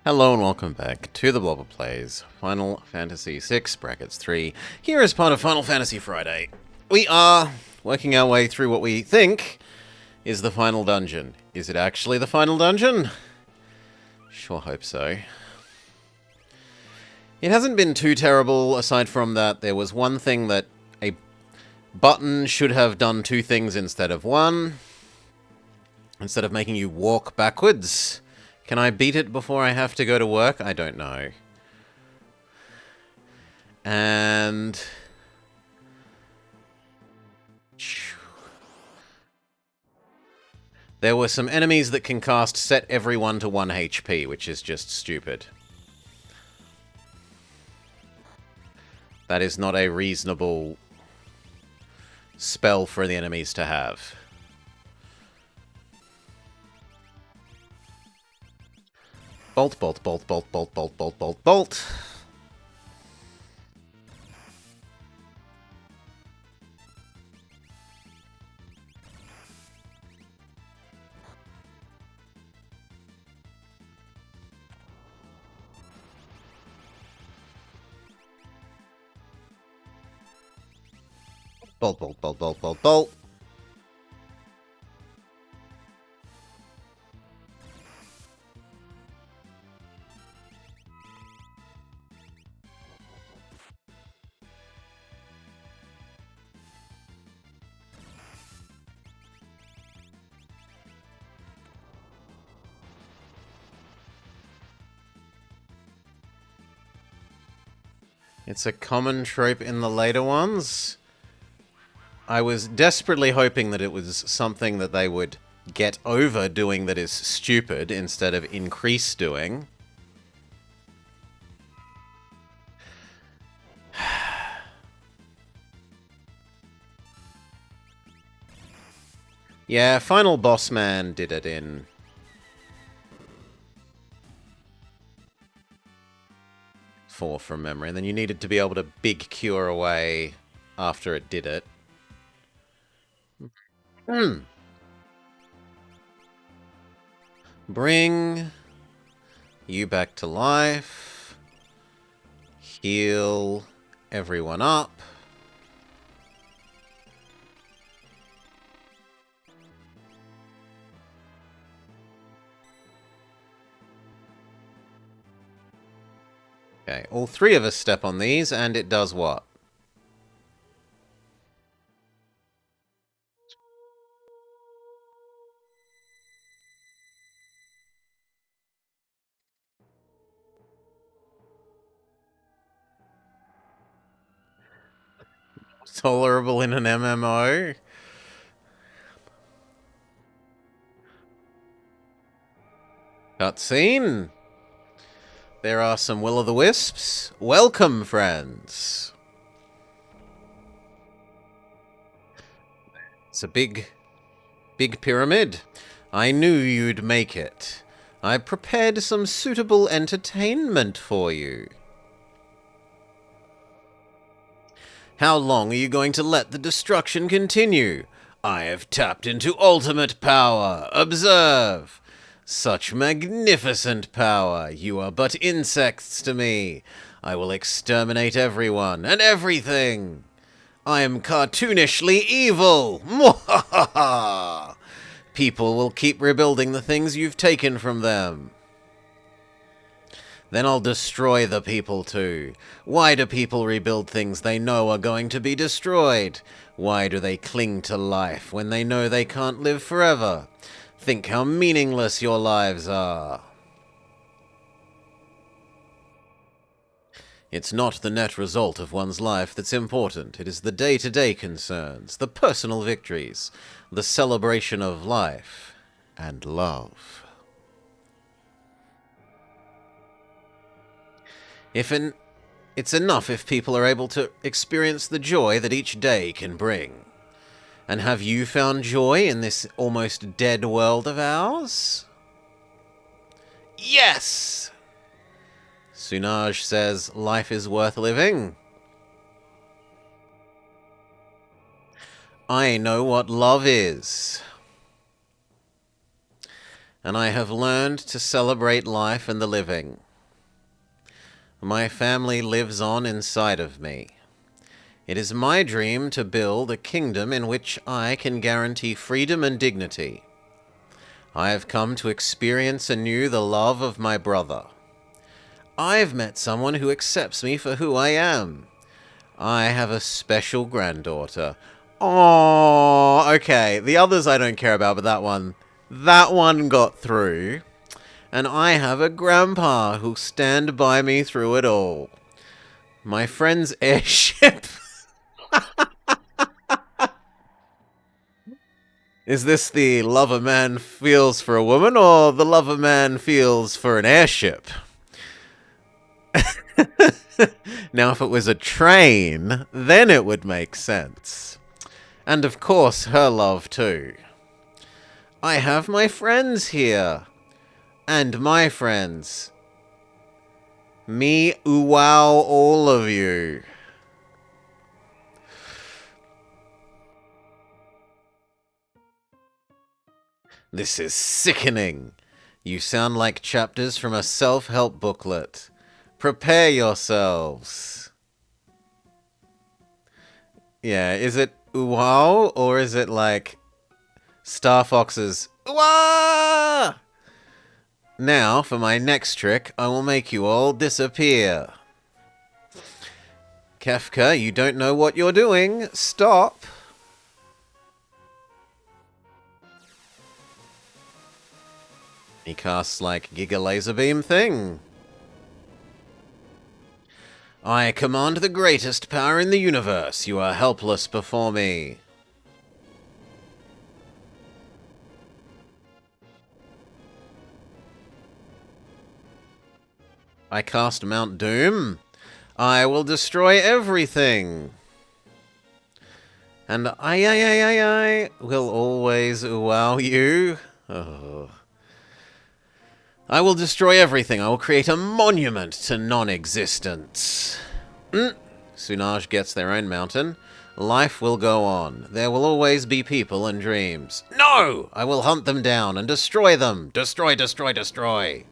Hello and welcome back to the Blobber Plays Final Fantasy VI Brackets 3. Here as part of Final Fantasy Friday, we are working our way through what we think is the final dungeon. Is it actually the final dungeon? Sure hope so. It hasn't been too terrible, aside from that there was one thing that a button should have done two things instead of one. Instead of making you walk backwards. Can I beat it before I have to go to work? I don't know. And there were some enemies that can cast set everyone to 1 HP, which is just stupid. That is not a reasonable spell for the enemies to have. Bolt, bolt, bolt, bolt, bolt, bolt, bolt, bolt, bolt. Bolt, bolt, bolt, bolt, bolt, bolt. It's a common trope in the later ones. I was desperately hoping that it was something that they would get over doing that is stupid instead of increase doing. Yeah, Final Boss Man did it in 4 from memory, and then you needed to be able to big cure away after it did it. Bring you back to life. Heal everyone up. Okay, all 3 of us step on these, and it does what? Tolerable in an MMO? Cutscene. There are some Will-o'-the-Wisps. Welcome, friends. It's a big pyramid. I knew you'd make it. I prepared some suitable entertainment for you. How long are you going to let the destruction continue? I have tapped into ultimate power. Observe. Such magnificent power. You are but insects to me. I will exterminate everyone and everything. I am cartoonishly evil. Mwahaha! People will keep rebuilding the things you've taken from them. Then I'll destroy the people too. Why do people rebuild things they know are going to be destroyed? Why do they cling to life when they know they can't live forever? Think how meaningless your lives are. It's not the net result of one's life that's important. It is the day-to-day concerns, the personal victories, the celebration of life and love. It's enough if people are able to experience the joy that each day can bring. And have you found joy in this almost dead world of ours? Yes! Sunaj says life is worth living. I know what love is. and I have learned to celebrate life and the living. My family lives on inside of me. It is my dream to build a kingdom in which I can guarantee freedom and dignity. I have come to experience anew the love of my brother. I've met someone who accepts me for who I am. I have a special granddaughter. Oh, okay. The others I don't care about, but that one got through. And I have a grandpa who'll stand by me through it all. My friend's airship. Is this the love a man feels for a woman, or the love a man feels for an airship? Now, if it was a train, then it would make sense. And of course, her love too. I have my friends here. And my friends. Me wow all of you. This is sickening. You sound like chapters from a self-help booklet. Prepare yourselves. Yeah, is it wow, or is it like Star Fox's wah? Now, for my next trick, I will make you all disappear. Kefka, you don't know what you're doing. Stop. He casts like Giga Laser Beam thing. I command the greatest power in the universe. You are helpless before me. I cast Mount Doom. I will destroy everything. And I will always wow you. Oh. I will destroy everything. I will create a monument to non-existence. Sunaj gets their own mountain. Life will go on. There will always be people and dreams. No! I will hunt them down and destroy them. Destroy, destroy, destroy.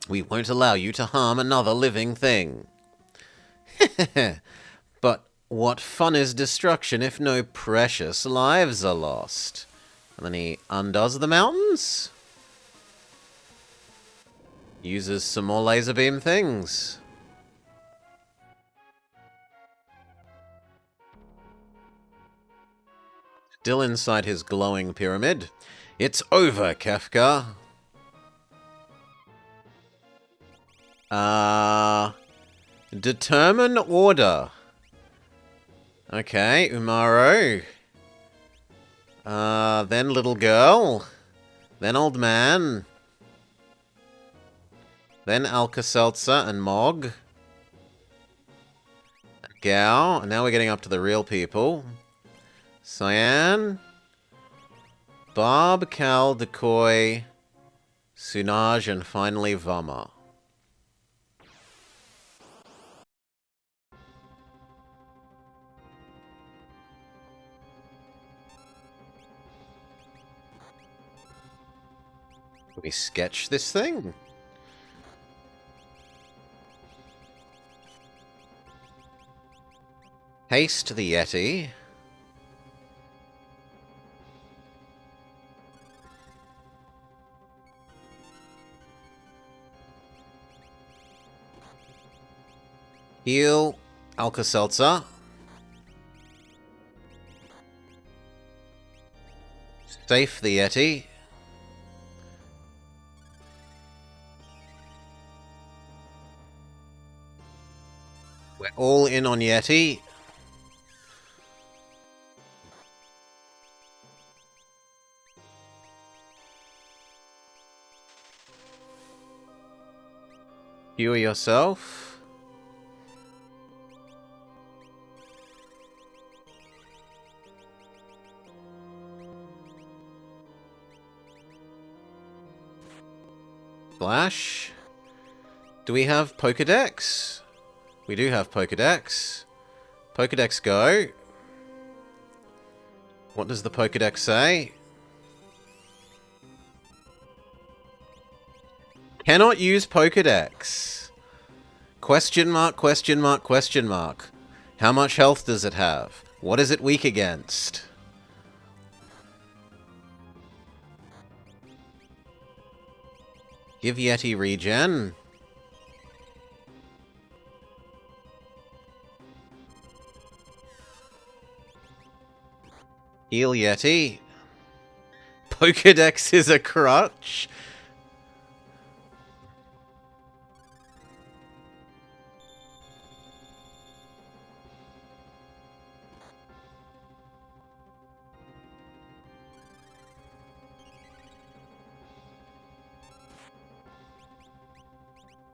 We won't allow you to harm another living thing. But what fun is destruction if no precious lives are lost? And then he undoes the mountains. Uses some more laser beam things. Still inside his glowing pyramid. It's over, Kefka. Determine order. Okay, Umaro. Then little girl. Then old man. Then Alka-Seltzer and Mog. Gao. And now we're getting up to the real people. Cyan. Barb, Cal, Decoy, Sunaj, and finally Vama. Can we sketch this thing? Haste the Yeti. Heal Alka-Seltzer. Safe the Yeti. We're all in on Yeti. You yourself. Flash. Do we have Pokedex? We do have Pokedex. Pokedex go. What does the Pokedex say? Cannot use Pokedex. Question mark, question mark, question mark. How much health does it have? What is it weak against? Give Yeti regen. Heal Yeti. Pokedex is a crutch.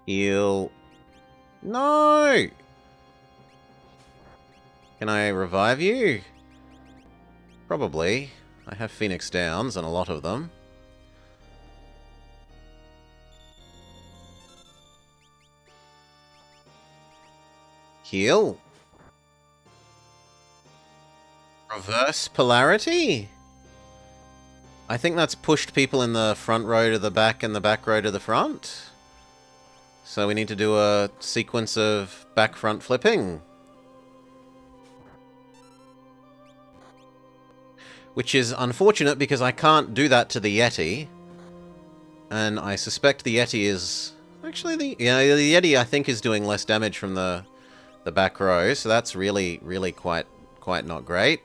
Heal. No! Can I revive you? Probably. I have Phoenix Downs and a lot of them. Heal. Reverse polarity? I think that's pushed people in the front row to the back and the back row to the front. So we need to do a sequence of back front flipping. Which is unfortunate because I can't do that to the Yeti. And I suspect the Yeti is... Actually, the Yeti I think is doing less damage from the back row. So that's really, really quite not great.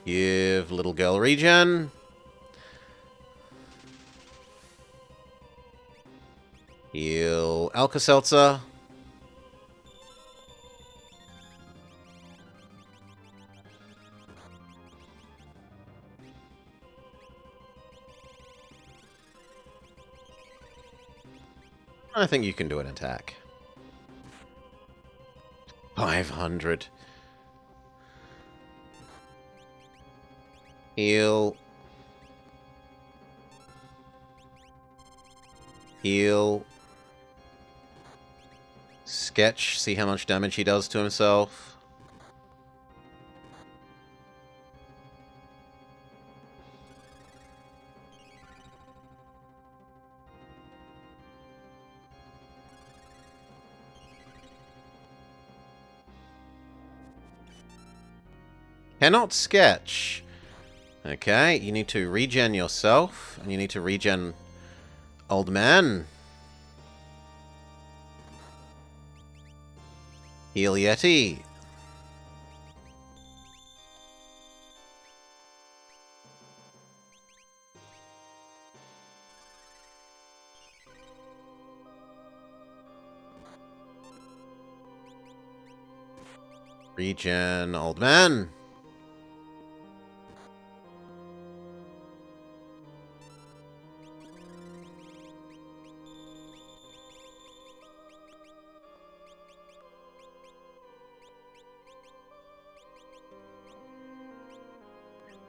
Give little girl regen. Heal Alka-Seltzer. I think you can do an attack. 500. Heal. Heal. Sketch. See how much damage he does to himself. Cannot sketch. Okay, you need to regen yourself, and you need to regen old man. Heal Yeti. Regen old man.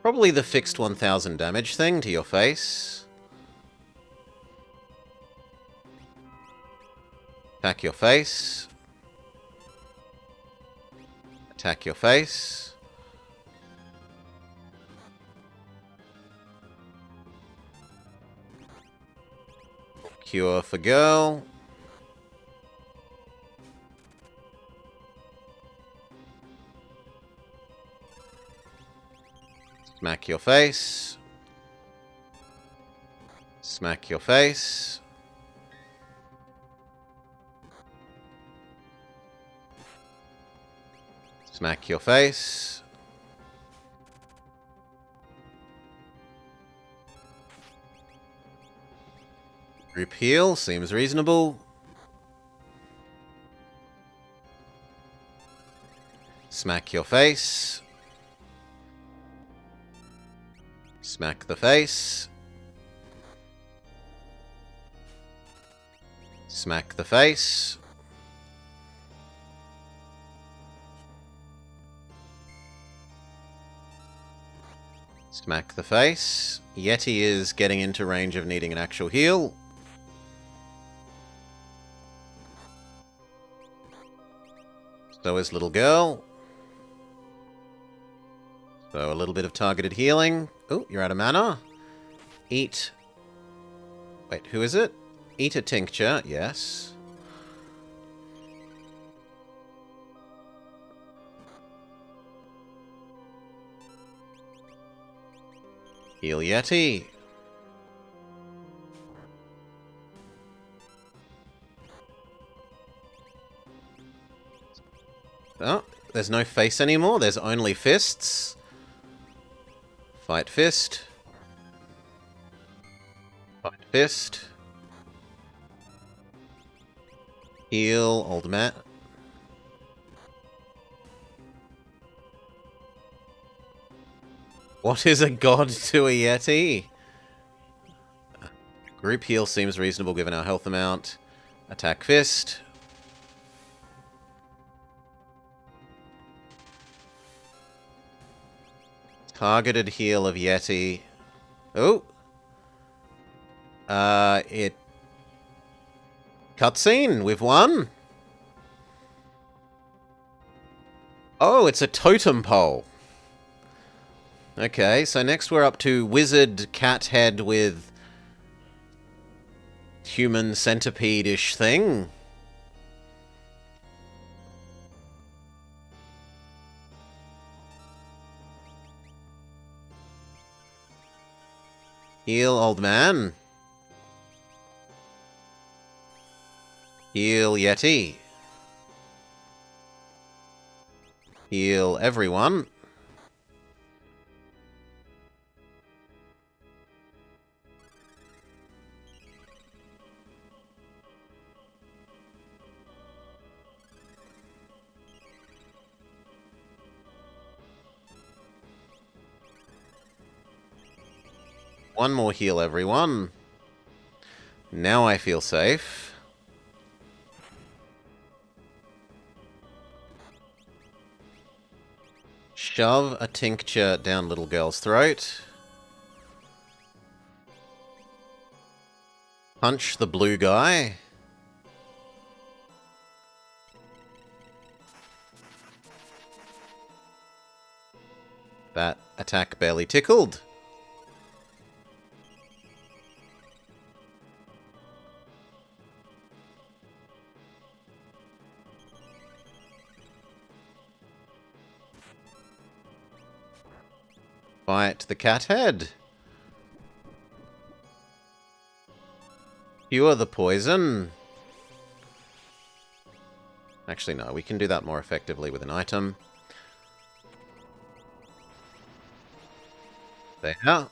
Probably the fixed 1000 damage thing to your face. Attack your face. Attack your face. Cure for girl. Smack your face. Smack your face. Smack your face. Group heal seems reasonable. Smack your face. Smack the face. Smack the face. Smack the face. Yeti is getting into range of needing an actual heal. So is little girl. So a little bit of targeted healing. Oh, you're out of mana. Eat. Wait, who is it? Eat a tincture, yes. Heal Yeti. Oh, there's no face anymore. There's only fists. Fight fist. Fight fist. Heal, old man. What is a god to a Yeti? Group heal seems reasonable given our health amount. Attack fist. Targeted heal of Yeti. Oh! It... Cutscene! We've won! Oh, it's a totem pole. Okay, so next we're up to wizard cat head with human centipede-ish thing. Heal, old man. Heal, Yeti. Heal, everyone. One more heal, everyone. Now I feel safe. Shove a tincture down little girl's throat. Punch the blue guy. That attack barely tickled. Fight the cat head. Cure the poison. Actually, no, we can do that more effectively with an item. There.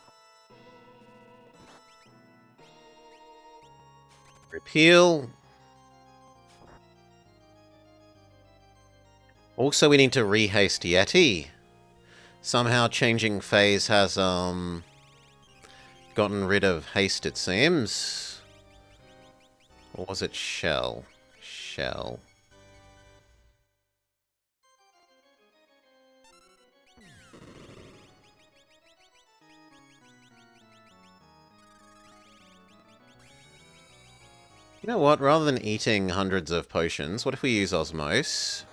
Repeal. Also, we need to rehaste Yeti. Somehow changing phase has, gotten rid of haste, it seems. Or was it shell? Shell. You know what? Rather than eating hundreds of potions, what if we use Osmose?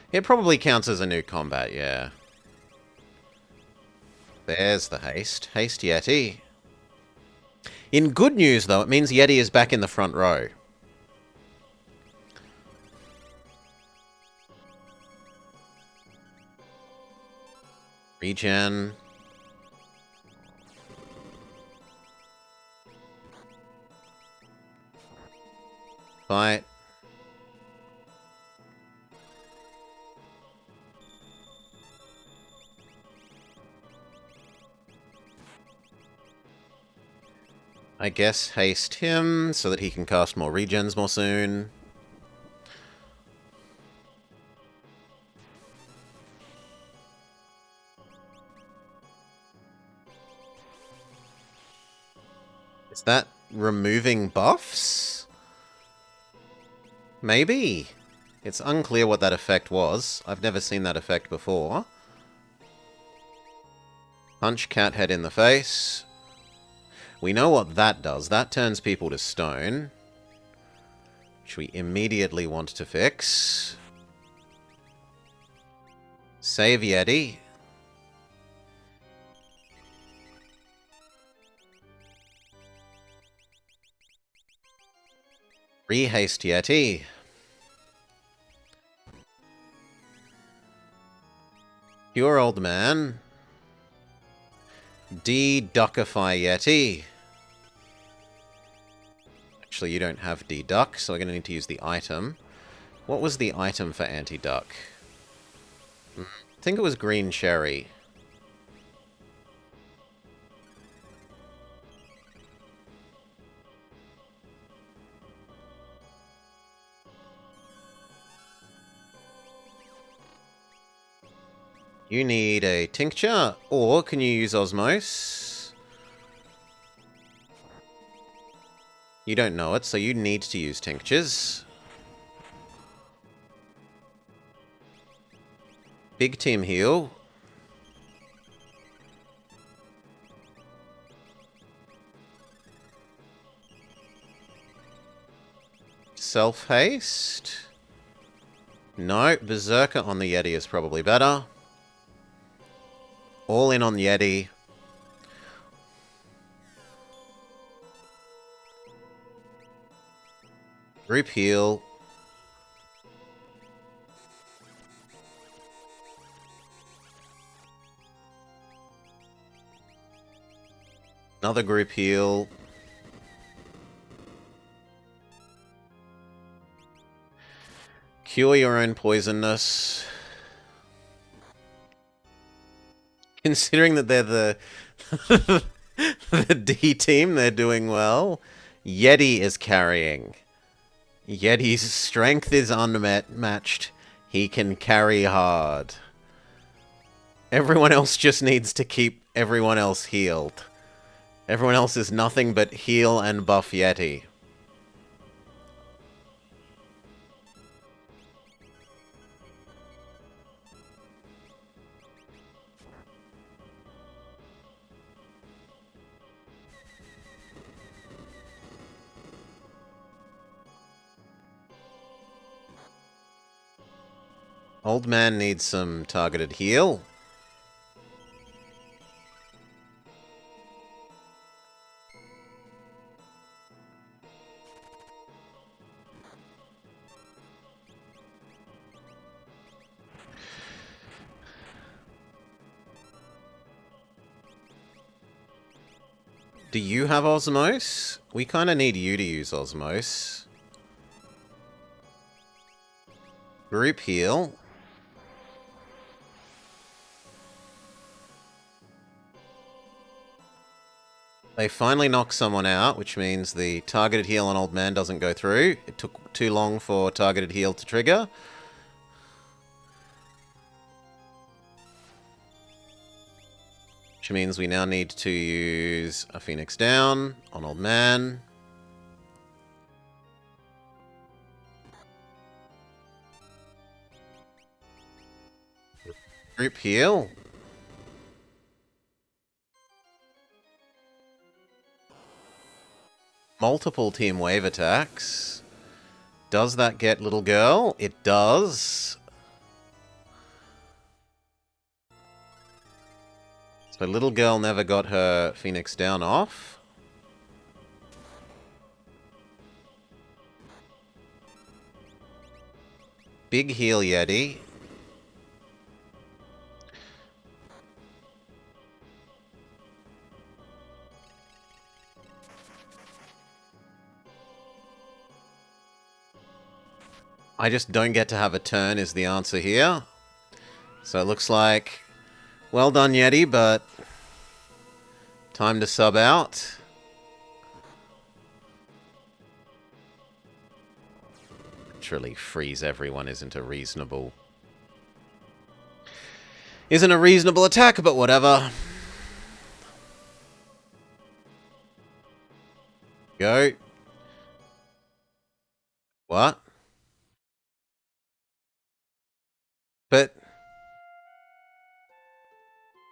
It probably counts as a new combat, yeah. There's the haste. Haste Yeti. In good news, though, it means Yeti is back in the front row. Regen. Fight. I guess haste him so that he can cast more regens more soon. Is that removing buffs? Maybe. It's unclear what that effect was. I've never seen that effect before. Punch cat head in the face. We know what that does. That turns people to stone. Which we immediately want to fix. Save Yeti. Rehaste Yeti. Cure Old Man. De-duckify Yeti. Actually, you don't have de-duck, so we're going to need to use the item. What was the item for anti-duck? I think it was green cherry. You need a tincture, or can you use osmose? You don't know it, so you need to use tinctures. Big team heal. Self-haste. No, Berserker on the Yeti is probably better. All in on Yeti. Group heal. Another group heal. Cure your own poisonness. Considering that they're the the D team, they're doing well. Yeti is carrying. Yeti's strength is unmatched. He can carry hard. Everyone else just needs to keep everyone else healed. Everyone else is nothing but heal and buff Yeti. Old man needs some targeted heal. Do you have osmose? We kind of need you to use osmose. Group heal. They finally knock someone out, which means the targeted heal on Old Man doesn't go through. It took too long for targeted heal to trigger. Which means we now need to use a Phoenix Down on Old Man. Group heal. Multiple team wave attacks. Does that get little girl? It does. So little girl never got her Phoenix Down off. Big heal Yeti. I just don't get to have a turn is the answer here. So it looks like, well done Yeti, but time to sub out. Literally freeze everyone isn't a reasonable attack, but whatever. Go. What?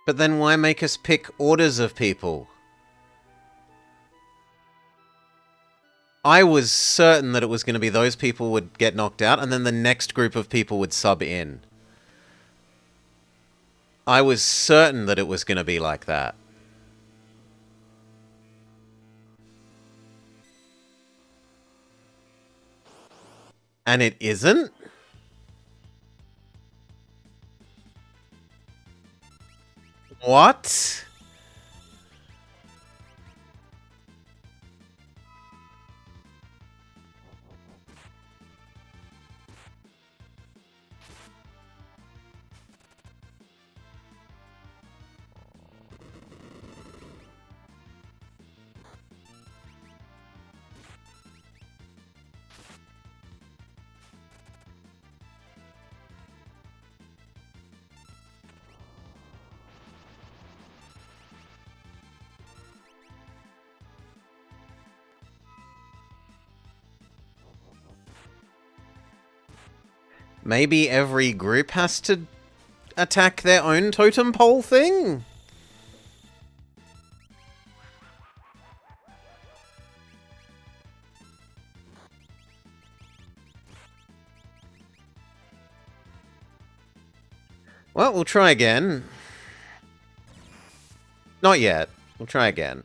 But then why make us pick orders of people? I was certain that it was going to be those people would get knocked out, and then the next group of people would sub in. I was certain that it was going to be like that. And it isn't? What? Maybe every group has to attack their own totem pole thing? Well, we'll try again. Not yet. We'll try again.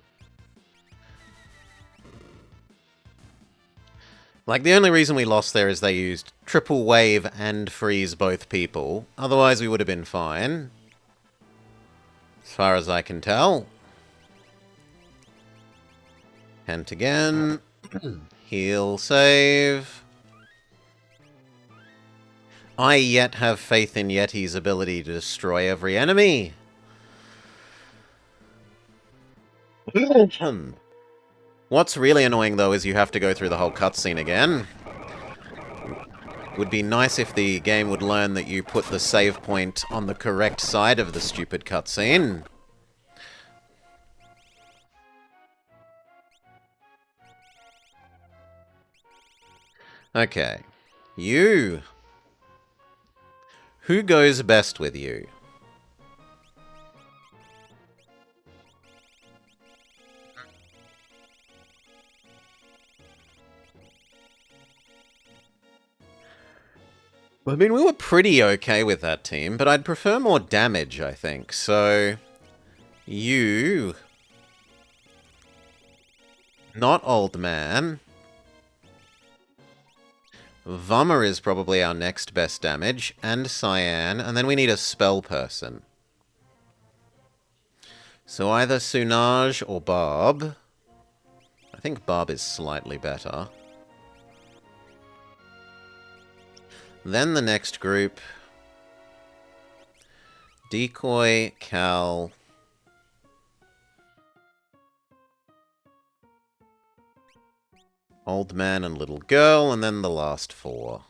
Like, the only reason we lost there is they used triple wave and freeze both people. Otherwise, we would have been fine. As far as I can tell. Hint again. Heal, save. I yet have faith in Yeti's ability to destroy every enemy. What's really annoying, though, is you have to go through the whole cutscene again. Would be nice if the game would learn that you put the save point on the correct side of the stupid cutscene. Okay. You. Who goes best with you? I mean, we were pretty okay with that team, but I'd prefer more damage, I think. So, you... Not Old Man. Vummer is probably our next best damage, and Cyan, and then we need a spell person. So either Sunaj or Barb. I think Barb is slightly better. Then the next group. Decoy, Cal... Old Man and Little Girl, and then the last four.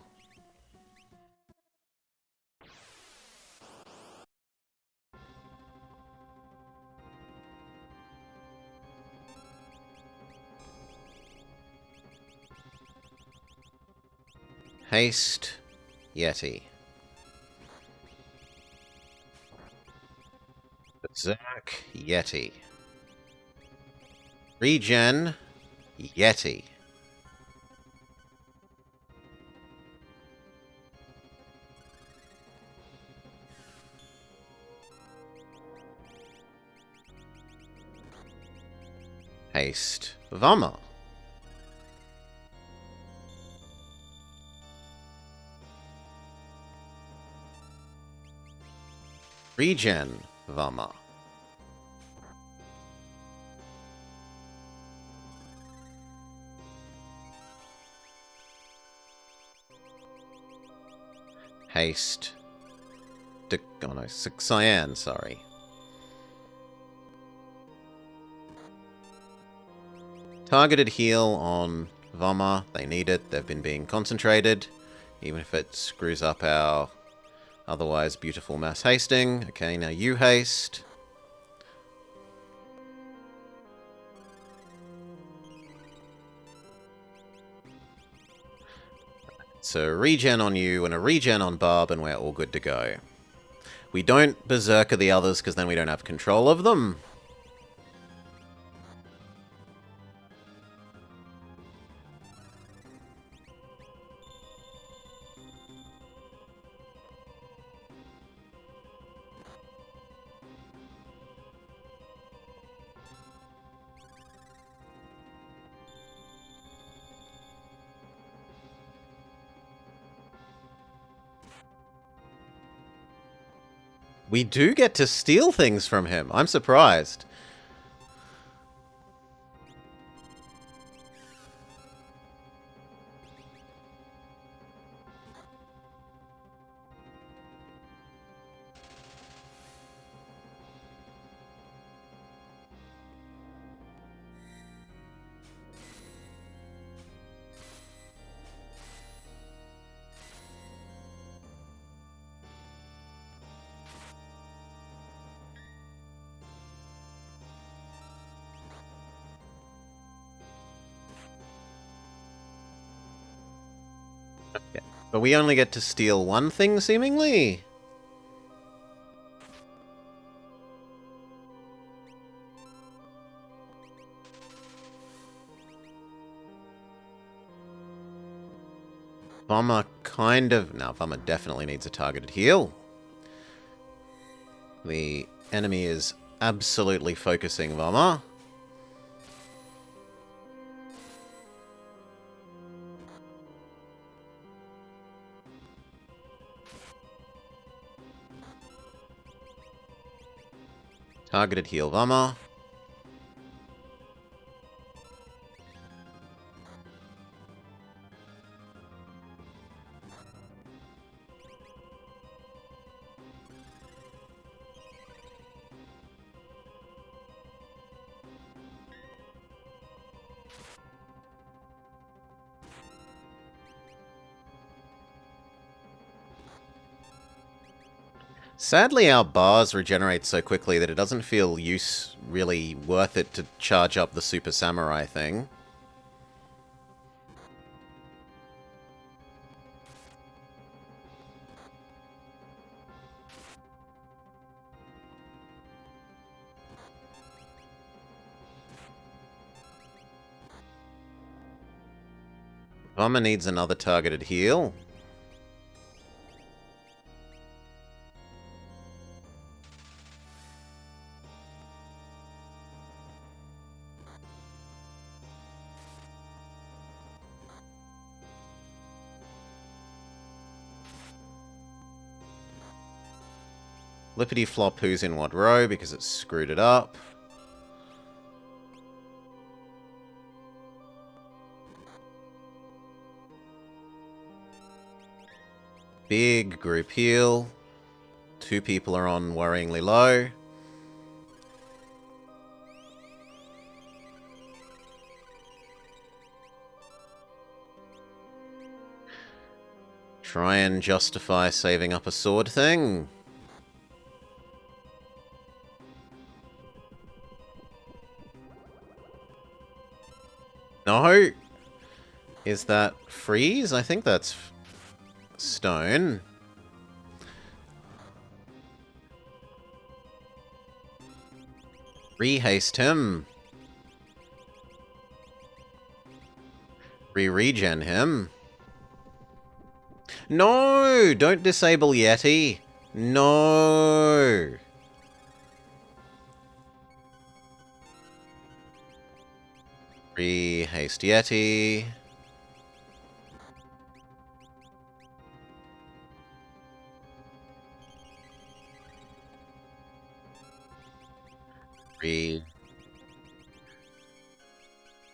Haste, Yeti. Berserk, Yeti. Regen, Yeti. Haste, Vummer. Regen, Vummer. Haste. Oh no, Cyan, sorry. Targeted heal on Vummer. They need it. They've been being concentrated. Even if it screws up our otherwise beautiful mass hasting. Okay, now you haste. So a regen on you and a regen on Barb, and we're all good to go. We don't berserker the others because then we don't have control of them. We do get to steal things from him. I'm surprised. Okay. But we only get to steal one thing, seemingly? Vama kind of... Now, Vama definitely needs a targeted heal. The enemy is absolutely focusing Vama. Targeted heal Vama. Sadly, our bars regenerate so quickly that it doesn't feel really worth it to charge up the Super Samurai thing. Vama needs another targeted heal. Flippity flop who's in what row because it screwed it up. Big group heal. 2 people are on worryingly low. Try and justify saving up a sword thing. No. Is that freeze? I think that's stone. Rehaste him. Re-regen him. No! Don't disable Yeti. No! Re-haste Yeti.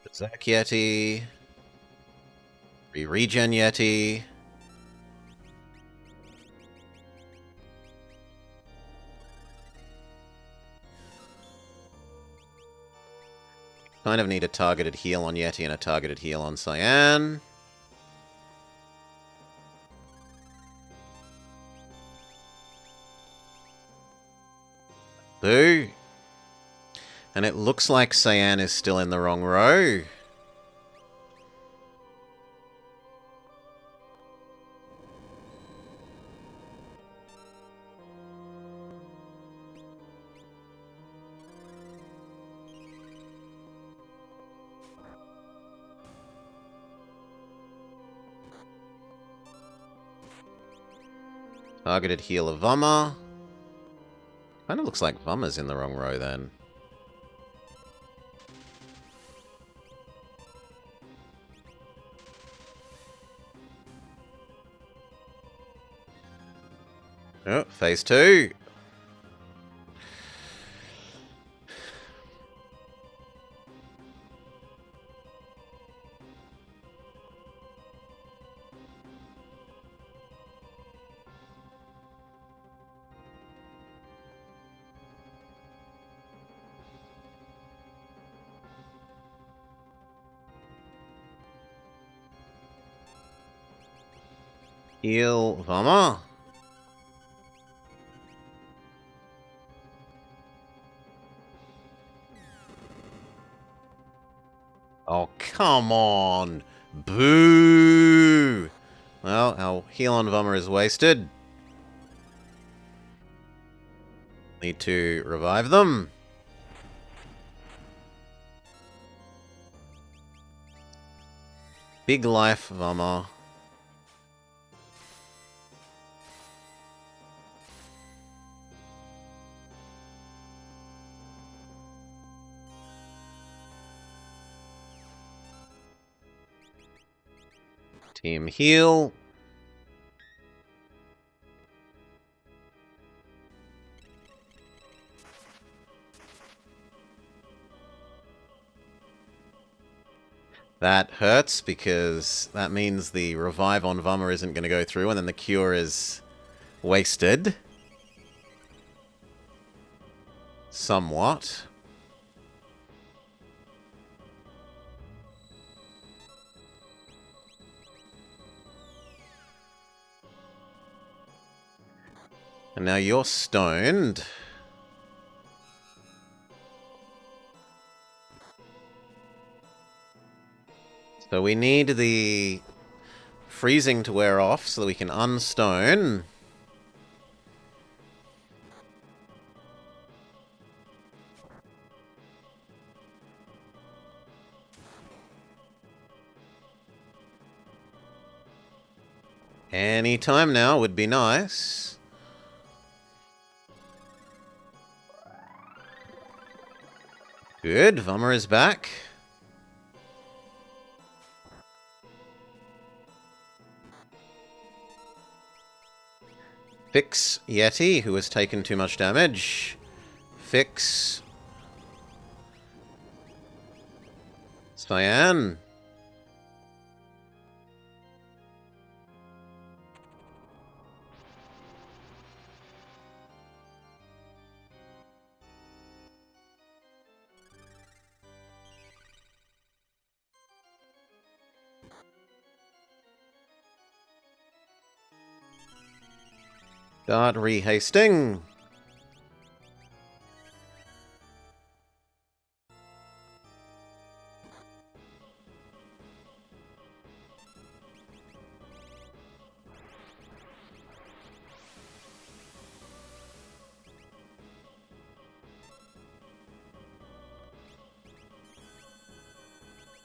Berserk Yeti. Regen Yeti. Kind of need a targeted heal on Yeti and a targeted heal on Cyan. Boo. And it looks like Cyan is still in the wrong row. Targeted heal of Vama. Kind of looks like Vama's in the wrong row then. Oh, phase 2. Heal Vama. Oh, come on. Boo! Well, our heal on Vama is wasted. Need to revive them. Big life, Vama. Team heal. That hurts because that means the revive on Vama isn't going to go through and then the cure is wasted. Somewhat. And now you're stoned. So we need the freezing to wear off so that we can unstone. Any time now would be nice. Good, Vama is back. Fix Yeti, who has taken too much damage. Fix Cyan. Start rehasting.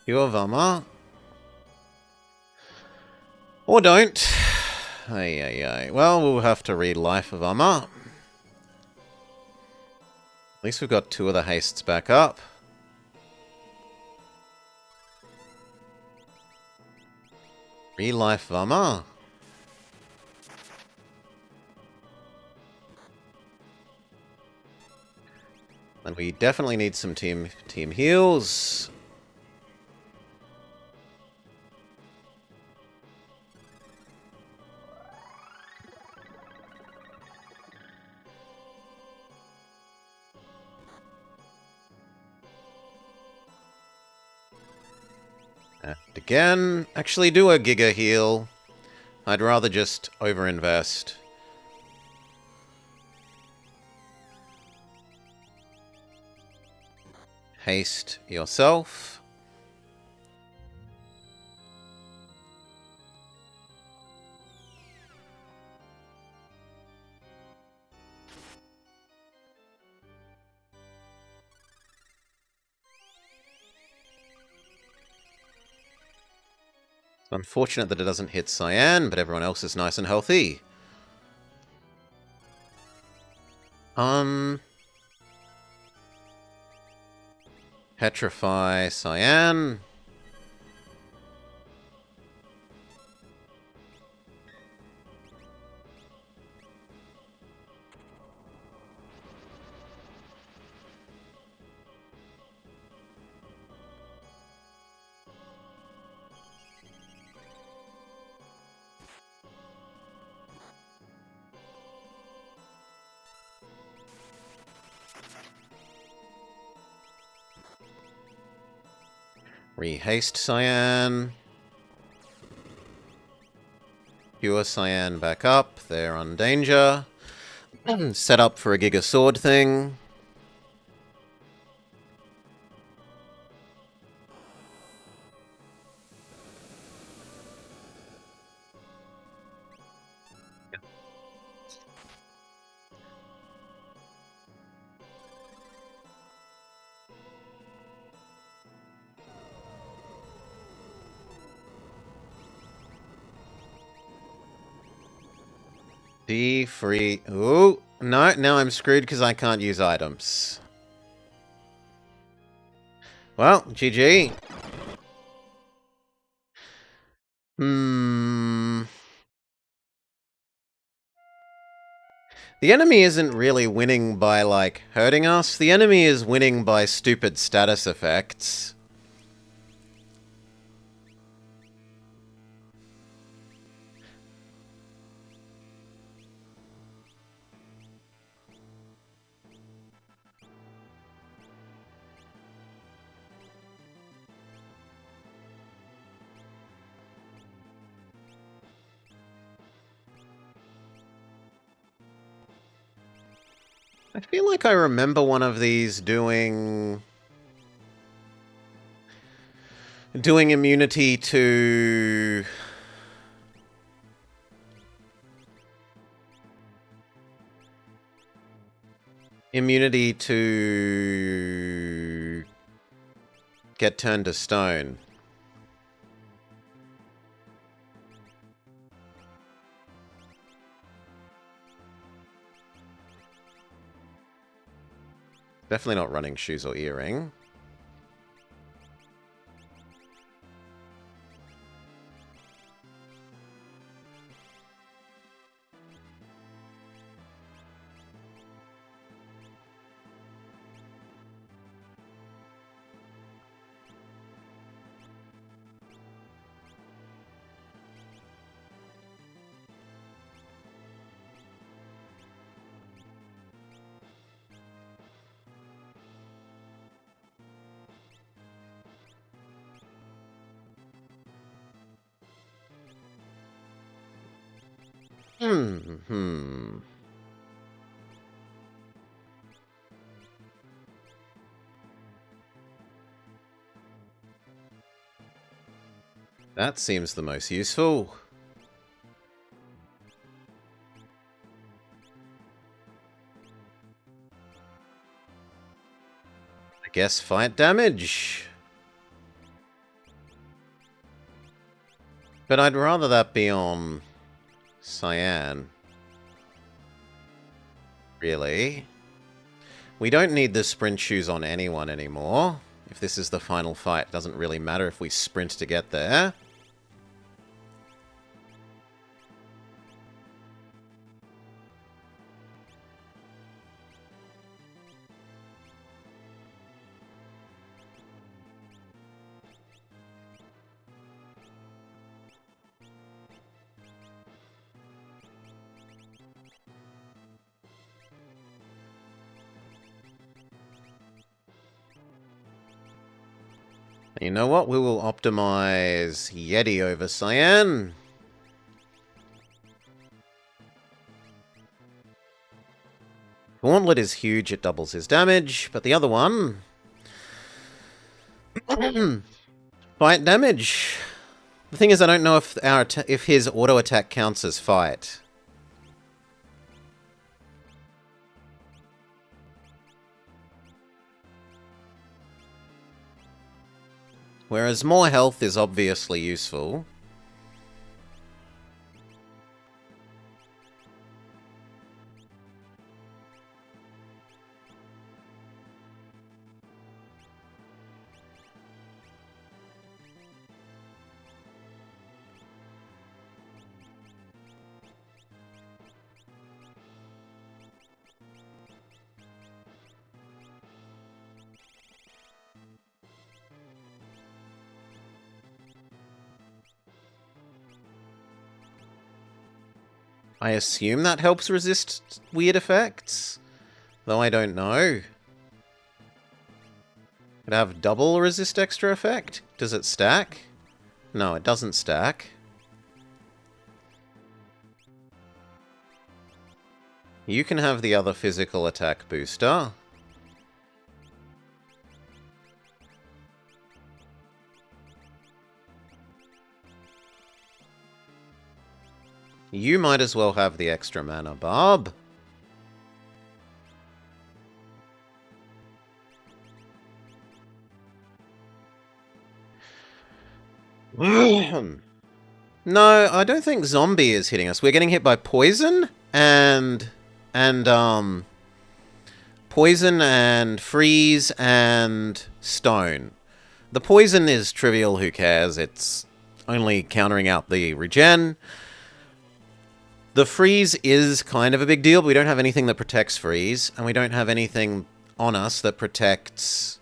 Cure Vama. Or don't. Ay. Well, we'll have to read Life of Vama. At least we've got 2 of the hastes back up. Re-life Vama. And we definitely need some team heals. And again, actually do a Giga heal. I'd rather just overinvest. Haste yourself. It's unfortunate that it doesn't hit Cyan, but everyone else is nice and healthy. Petrify Cyan. Rehaste Cyan. Pure Cyan back up. They're on danger. Set up for a Giga Sword thing. Be free. Ooh, no, now I'm screwed because I can't use items. Well, GG. The enemy isn't really winning by, like, hurting us. The enemy is winning by stupid status effects. I feel like I remember one of these doing immunity to get turned to stone. Definitely not running shoes or earring. That seems the most useful. I guess fight damage. But I'd rather that be on Cyan. Really? We don't need the sprint shoes on anyone anymore. If this is the final fight, it doesn't really matter if we sprint to get there. You know what? We will optimize Yeti over Cyan. Gauntlet is huge, it doubles his damage, but the other one... fight damage. The thing is, I don't know if if his auto attack counts as fight. Whereas more health is obviously useful. I assume that helps resist weird effects, though I don't know. Could have double resist extra effect? Does it stack? No, it doesn't stack. You can have the other physical attack booster. You might as well have the extra mana, Barb. No, I don't think zombie is hitting us. We're getting hit by poison and poison and freeze and stone. The poison is trivial, who cares? It's only countering out the regen. The freeze is kind of a big deal, but we don't have anything that protects freeze, and we don't have anything on us that protects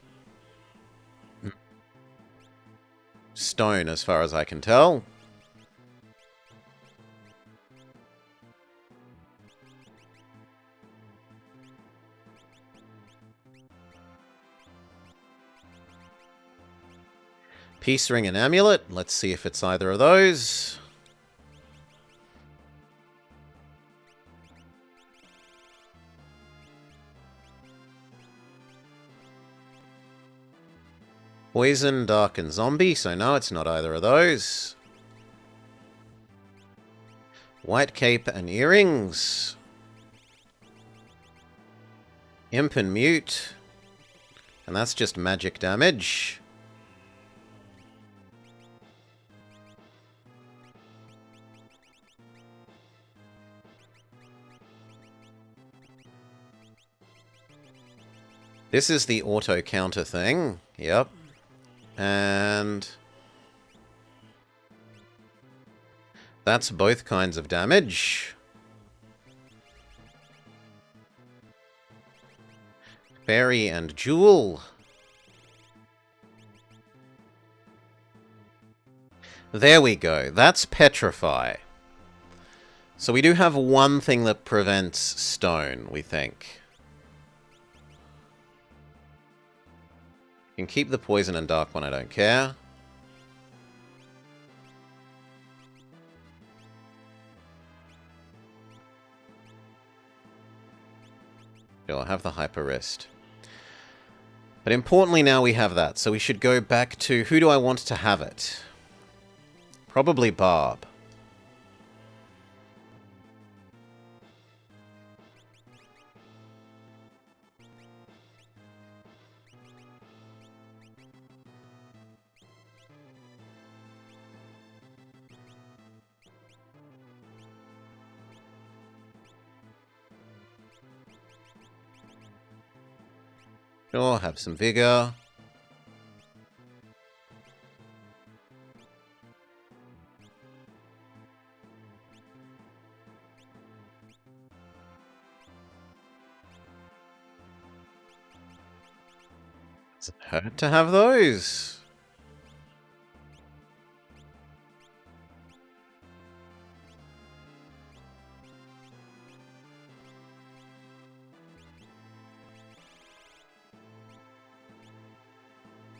stone, as far as I can tell. Peace Ring and Amulet. Let's see if it's either of those. Poison, Dark, and Zombie, so no, it's not either of those. White Cape and Earrings. Imp and Mute. And that's just magic damage. This is the auto counter thing. Yep. And that's both kinds of damage. Fairy and Jewel. There we go. That's Petrify. So we do have one thing that prevents stone, we think. You can keep the poison and dark one, I don't care. I'll have the Hyper Wrist. But importantly now we have that, so we should go back to who do I want to have it? Probably Barb. Sure, have some vigor. Does it hurt to have those?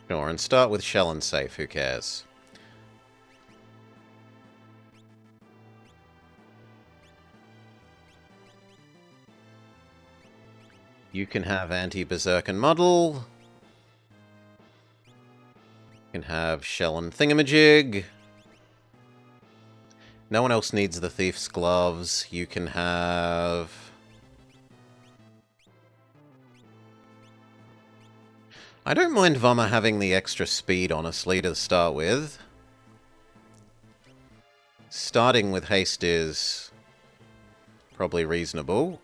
Sure, and start with Shell and Safe, who cares? You can have Anti-Berserk and Muddle. You can have Shell and Thingamajig. No one else needs the Thief's Gloves. You can have... I don't mind Vama having the extra speed, honestly, to start with. Starting with haste is probably reasonable.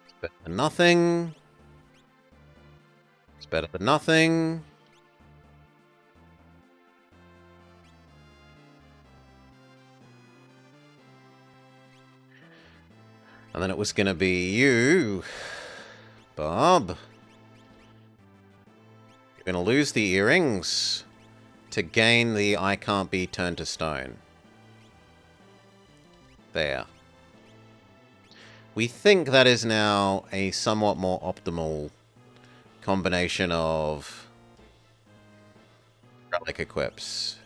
It's better than nothing. It's better than nothing. And then it was going to be you, Bob. You're going to lose the earrings to gain the I can't be turned to stone. There. We think that is now a somewhat more optimal combination of relic equips.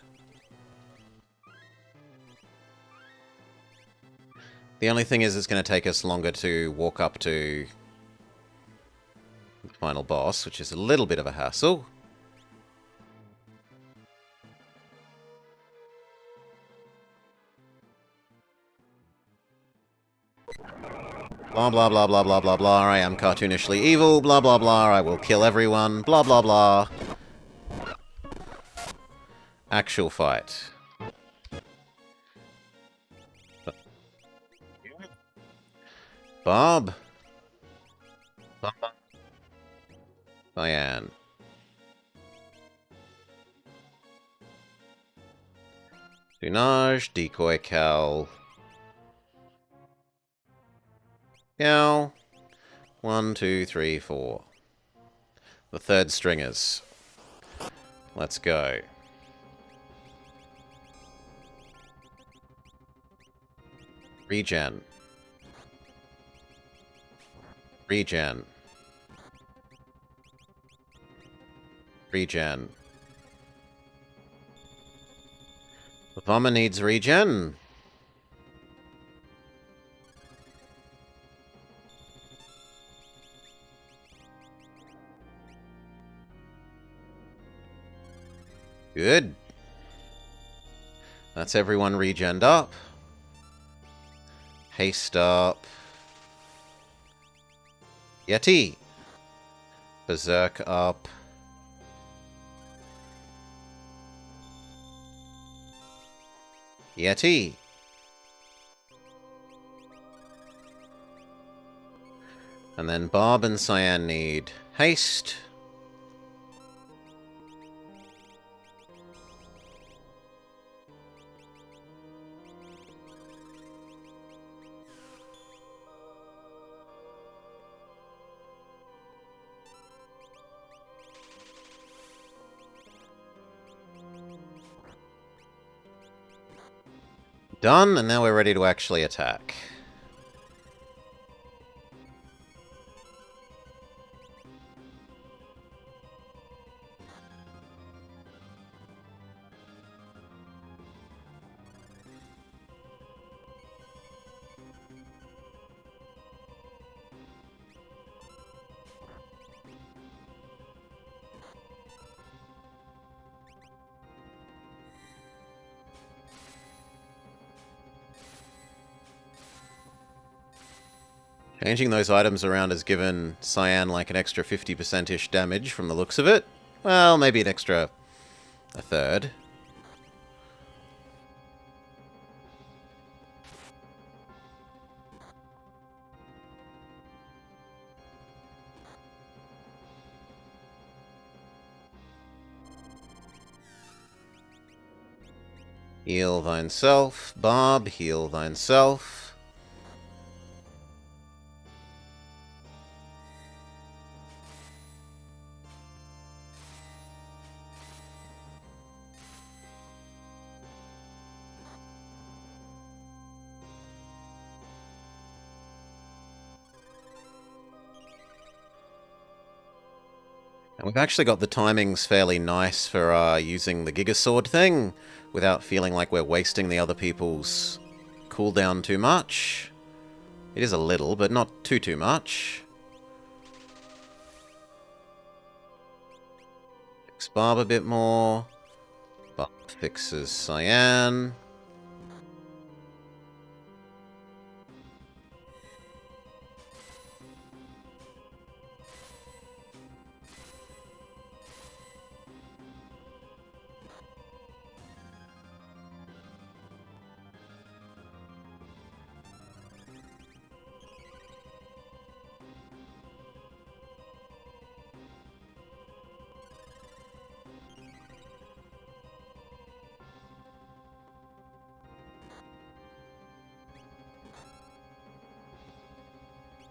The only thing is it's going to take us longer to walk up to the final boss, which is a little bit of a hassle. Blah, blah, blah, blah, blah, blah, blah. I am cartoonishly evil. Blah, blah, blah. I will kill everyone. Blah, blah, blah. Actual fight. Bob. Cyan. Tunage, Decoy Cal. Cal. 1, 2, 3, 4. The third stringers. Let's go. Regen. Regen. Regen. The bomber needs regen. Good. That's everyone regened up. Haste up. Yeti. Berserk up. Yeti. And then Bob and Cyan need haste. Done, and now we're ready to actually attack. Changing those items around has given Cyan like an extra 50%-ish damage from the looks of it. Well, maybe an extra a third. Heal thyself. Bob, heal thyself. And we've actually got the timings fairly nice for using the Gigasword thing without feeling like we're wasting the other people's cooldown too much. It is a little, but not too much. Fix Barb a bit more. Barb fixes Cyan.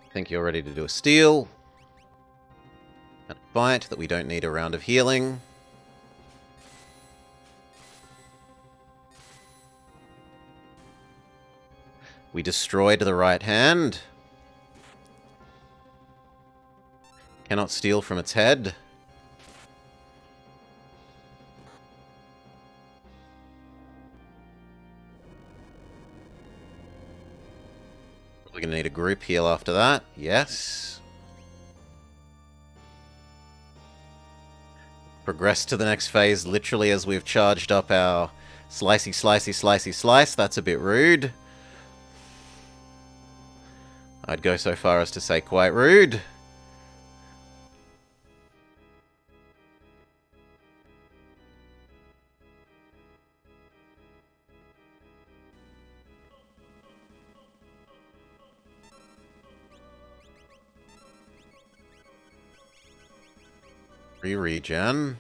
I think you're ready to do a steal. And a bite that we don't need a round of healing. We destroyed the right hand. Cannot steal from its head. We're gonna need a group heal after that. Yes. Progress to the next phase literally as we've charged up our slicey, slicey, slicey, slice. That's a bit rude. I'd go so far as to say quite rude. Re-regen.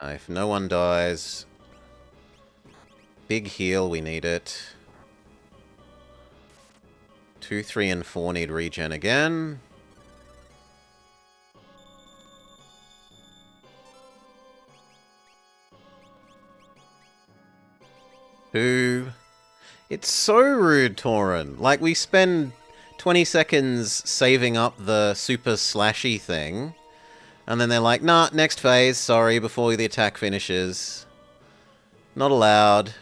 If no one dies, big heal, we need it. 2, 3, and 4 need regen again. Two. It's so rude, Tauren. Like, we spend 20 seconds saving up the super slashy thing, and then they're like, nah, next phase, sorry, before the attack finishes. Not allowed.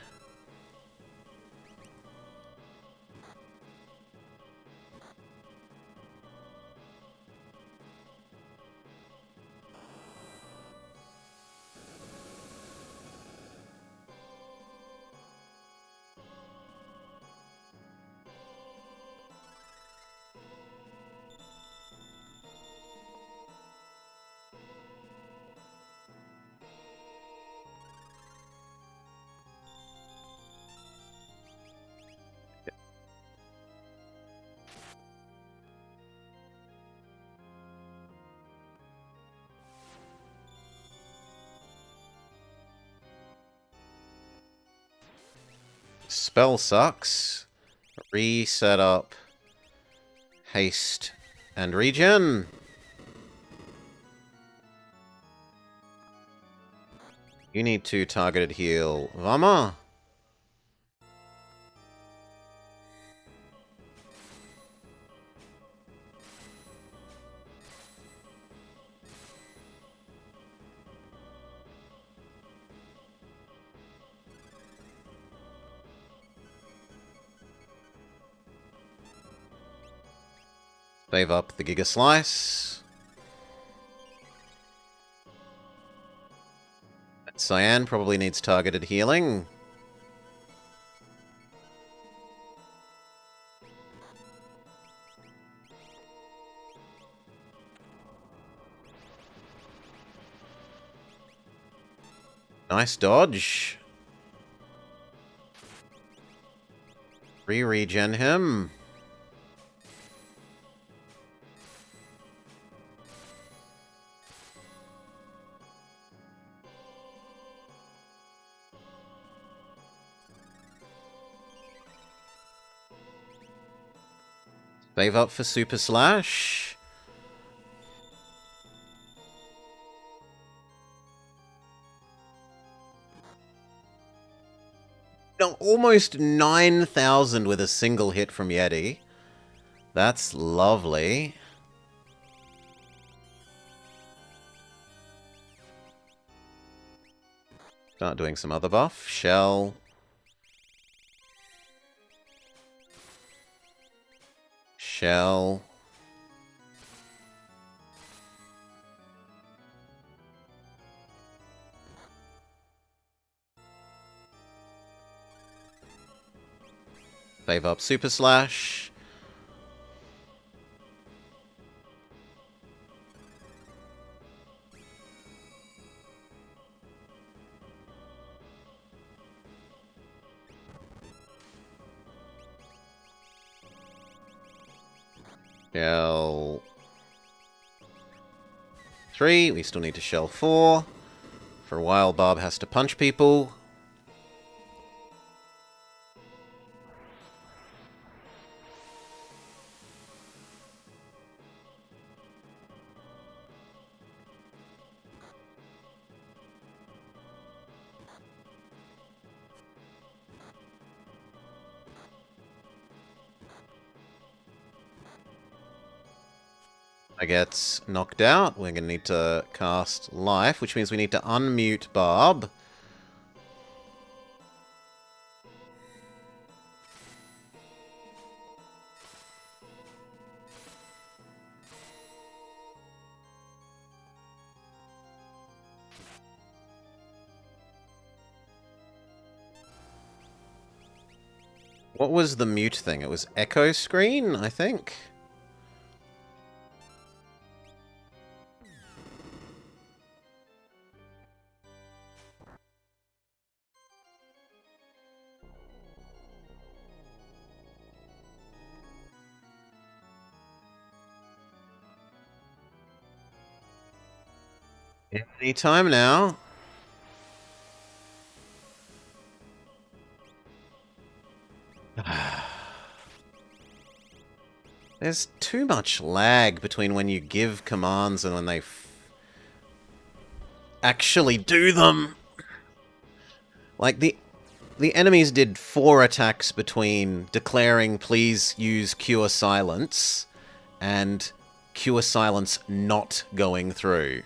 Spell sucks. Reset up. Haste. And regen. You need to targeted heal Vama. Save up the Giga Slice. Cyan probably needs targeted healing. Nice dodge. Re-regen him. Save up for Super Slash. No, almost 9,000 with a single hit from Yeti. That's lovely. Start doing some other buff. Shell. Shell. Save up Super Slash. Shell 3. We still need to shell 4. For a while, Barb has to punch people. I get knocked out. We're going to need to cast Life, which means we need to unmute Barb. What was the mute thing? It was echo screen, I think? Any time now. There's too much lag between when you give commands and when they actually do them. Like, the enemies did 4 attacks between declaring please use Cure Silence and Cure Silence not going through.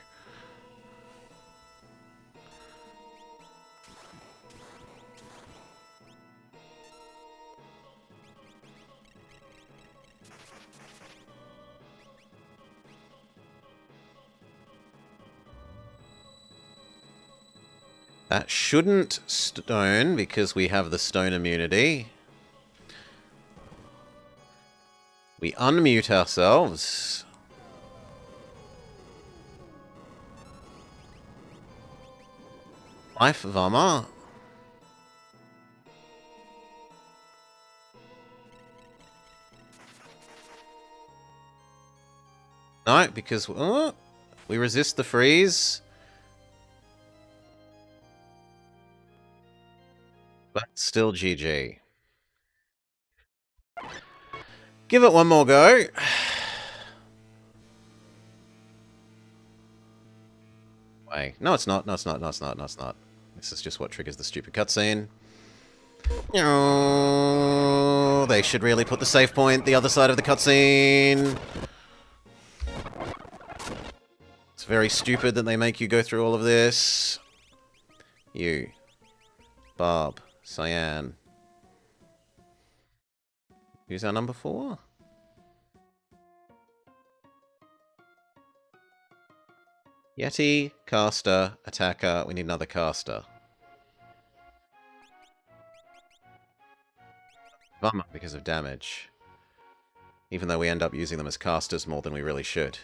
That shouldn't stone, because we have the stone immunity. We unmute ourselves. Life Vama. No, because we resist the freeze. But still GG. Give it one more go. Wait. No, it's not. No, it's not. No, it's not. No, it's not. This is just what triggers the stupid cutscene. Oh, they should really put the save point the other side of the cutscene. It's very stupid that they make you go through all of this. You. Barb. Cyan. Who's our number 4? Yeti, caster, attacker. We need another caster. Vama because of damage. Even though we end up using them as casters more than we really should.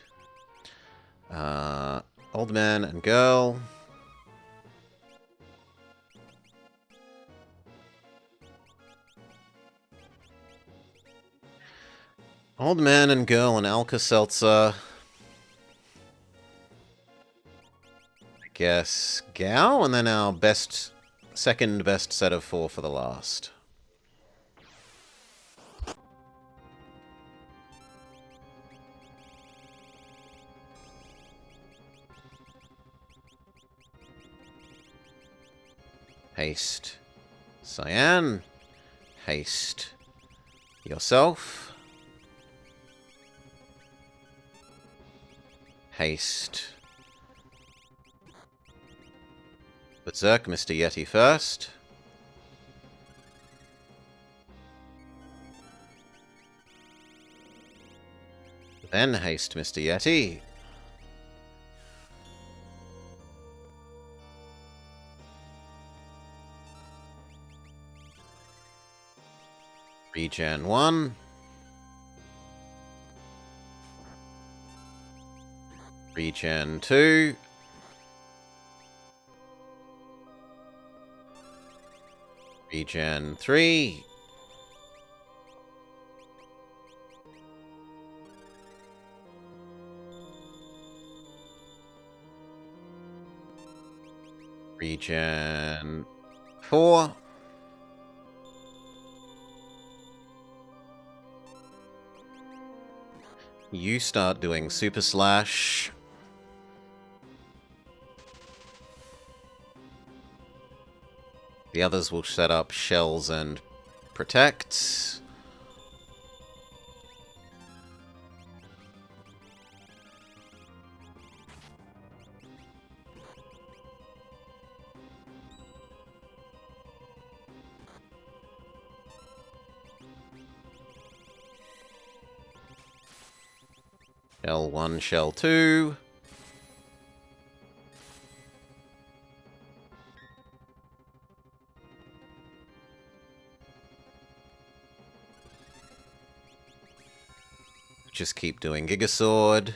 Old man and girl. Old man and girl and Alka-Seltzer. I guess Gao, and then our second best set of 4 for the last. Haste. Cyan. Haste. Yourself. Haste. Berserk Mr. Yeti first. Then haste Mr. Yeti. Regen 1. Regen 2. Regen 3. Regen 4. You start doing Super Slash. The others will set up shells and protect. Shell 1, Shell 2. Just keep doing Giga Sword.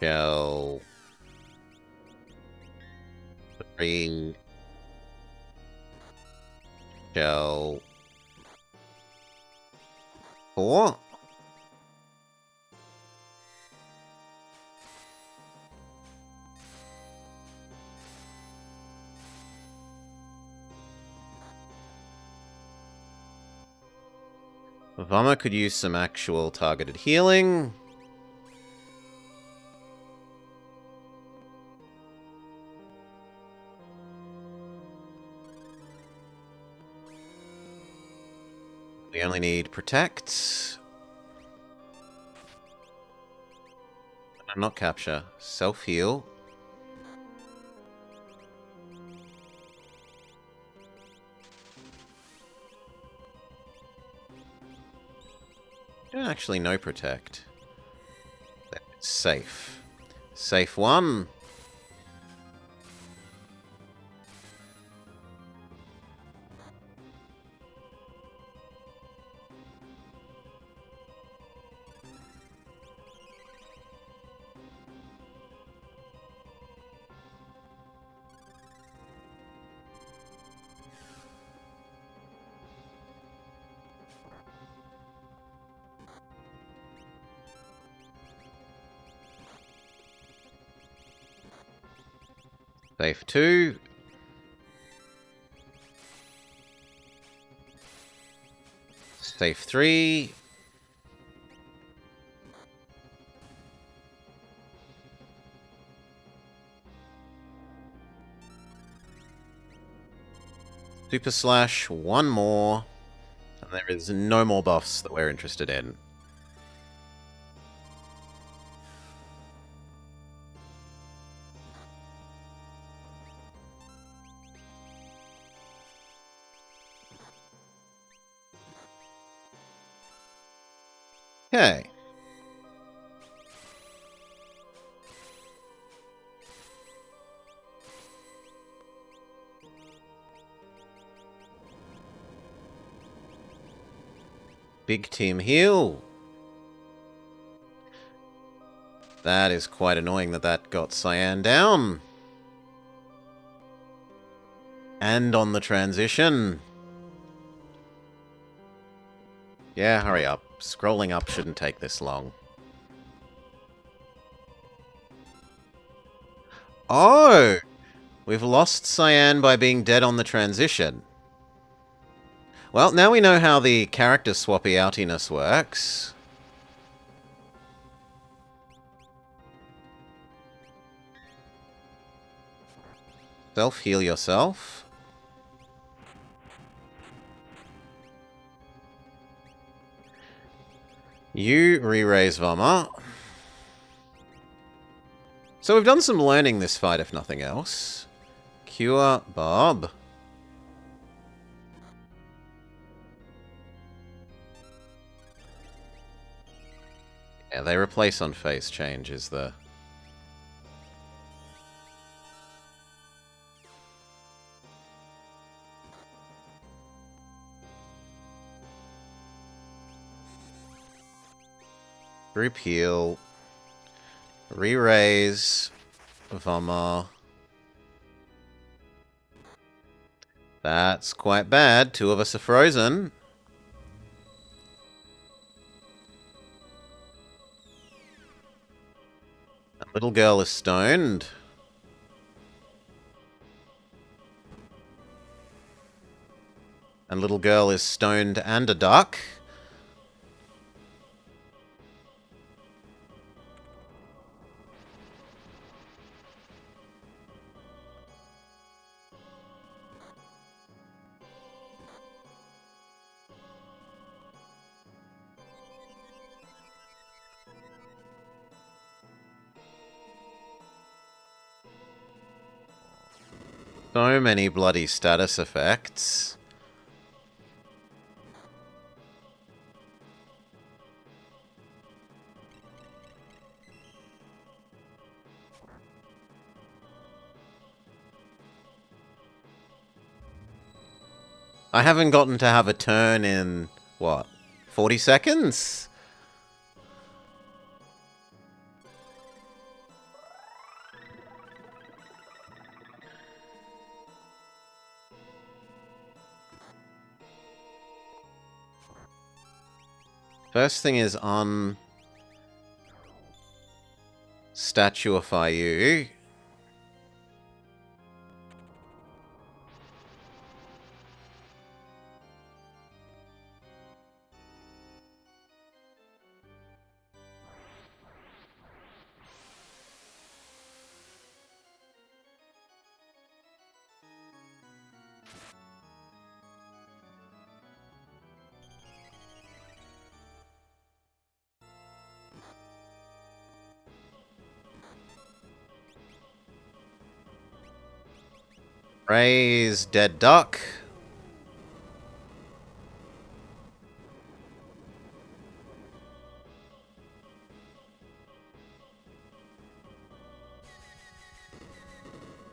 Shell 3. Shell 4. Vama could use some actual targeted healing. We only need Protect. Not Capture. Self-heal. Don't actually know Protect. It's safe. Safe 1. Safe 2. Safe 3. Super Slash 1 more. And there is no more buffs that we're interested in. Okay. Big team heal. That is quite annoying that got Cyan down. And on the transition. Yeah, hurry up. Scrolling up shouldn't take this long. Oh! We've lost Cyan by being dead on the transition. Well, now we know how the character swappy outiness works. Self-heal yourself. You re-raise Vama. So we've done some learning this fight, if nothing else. Cure Bob. Yeah, they replace on phase change is the... Group heal. Re-raise. Vama. That's quite bad. 2 of us are frozen. That little girl is stoned. And little girl is stoned and a duck. So many bloody status effects. I haven't gotten to have a turn in, what, 40 seconds? First thing is statuify you. Raise dead duck.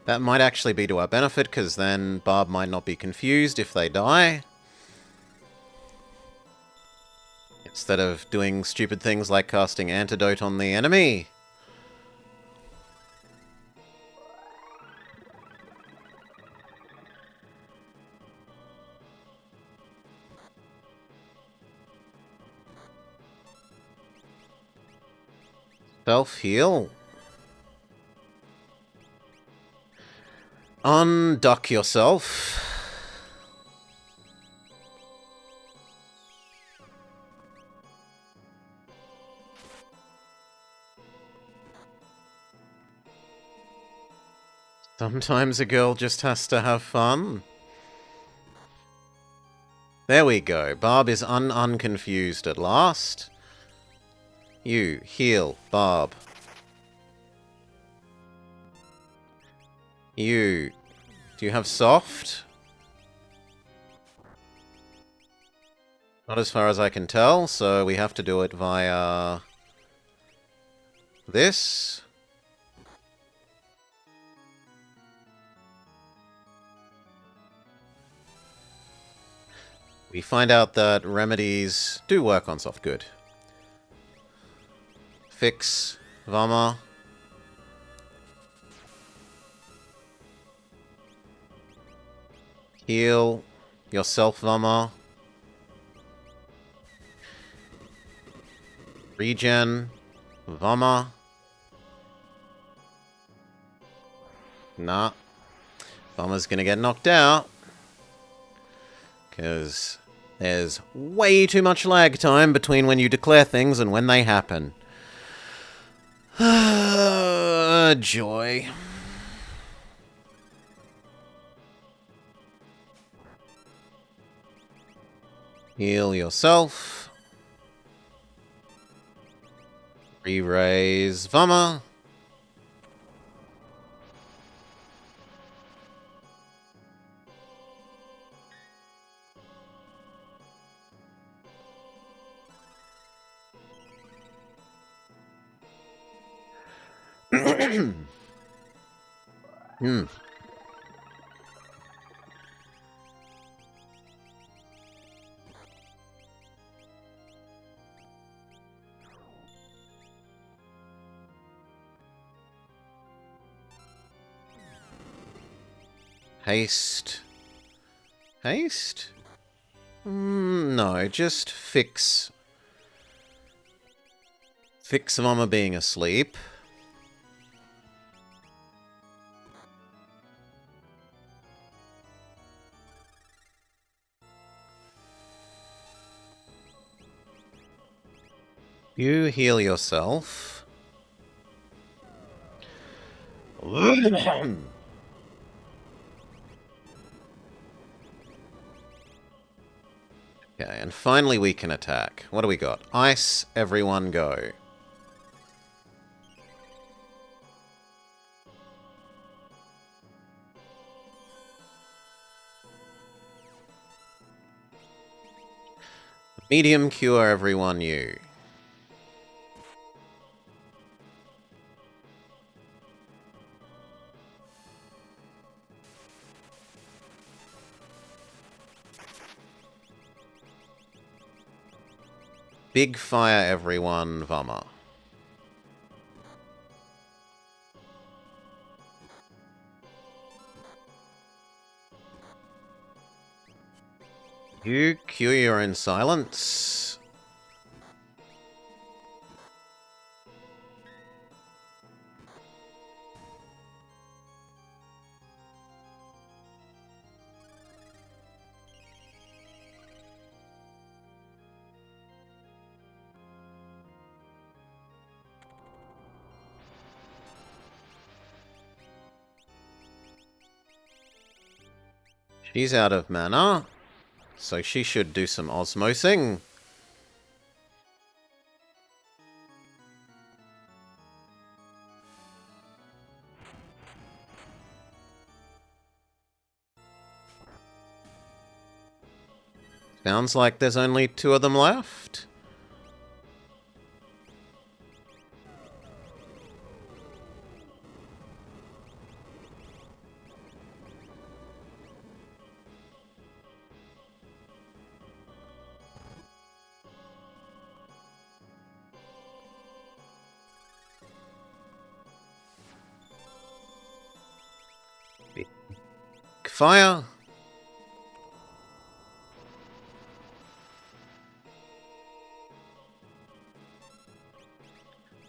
That might actually be to our benefit, because then Barb might not be confused if they die. Instead of doing stupid things like casting Antidote on the enemy. Self-heal. Unduck yourself. Sometimes a girl just has to have fun. There we go. Barb is unconfused at last. You, heal, Barb. You. Do you have soft? Not as far as I can tell, so we have to do it via this. We find out that remedies do work on soft. Good. Fix, Vama. Heal yourself, Vama. Regen, Vama. Nah. Vama's gonna get knocked out. Because there's way too much lag time between when you declare things and when they happen. Joy. Heal yourself. Re-raise Vama. Haste. Haste? No, just fix. Fix Vama being asleep. You heal yourself. Okay, and finally we can attack. What do we got? Ice, everyone go. Medium cure, everyone you. Big fire, everyone, Vama. You cure your own silence. She's out of mana, so she should do some osmosing. Sounds like there's only 2 of them left. Big fire.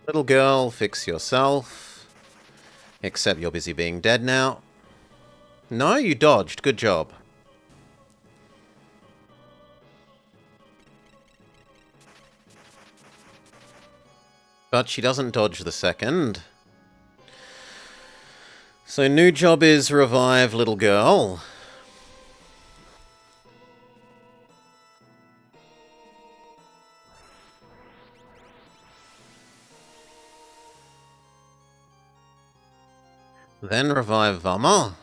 Little girl, fix yourself. Except you're busy being dead now. No, you dodged. Good job. But she doesn't dodge the second. So new job is revive little girl. Then revive Vama.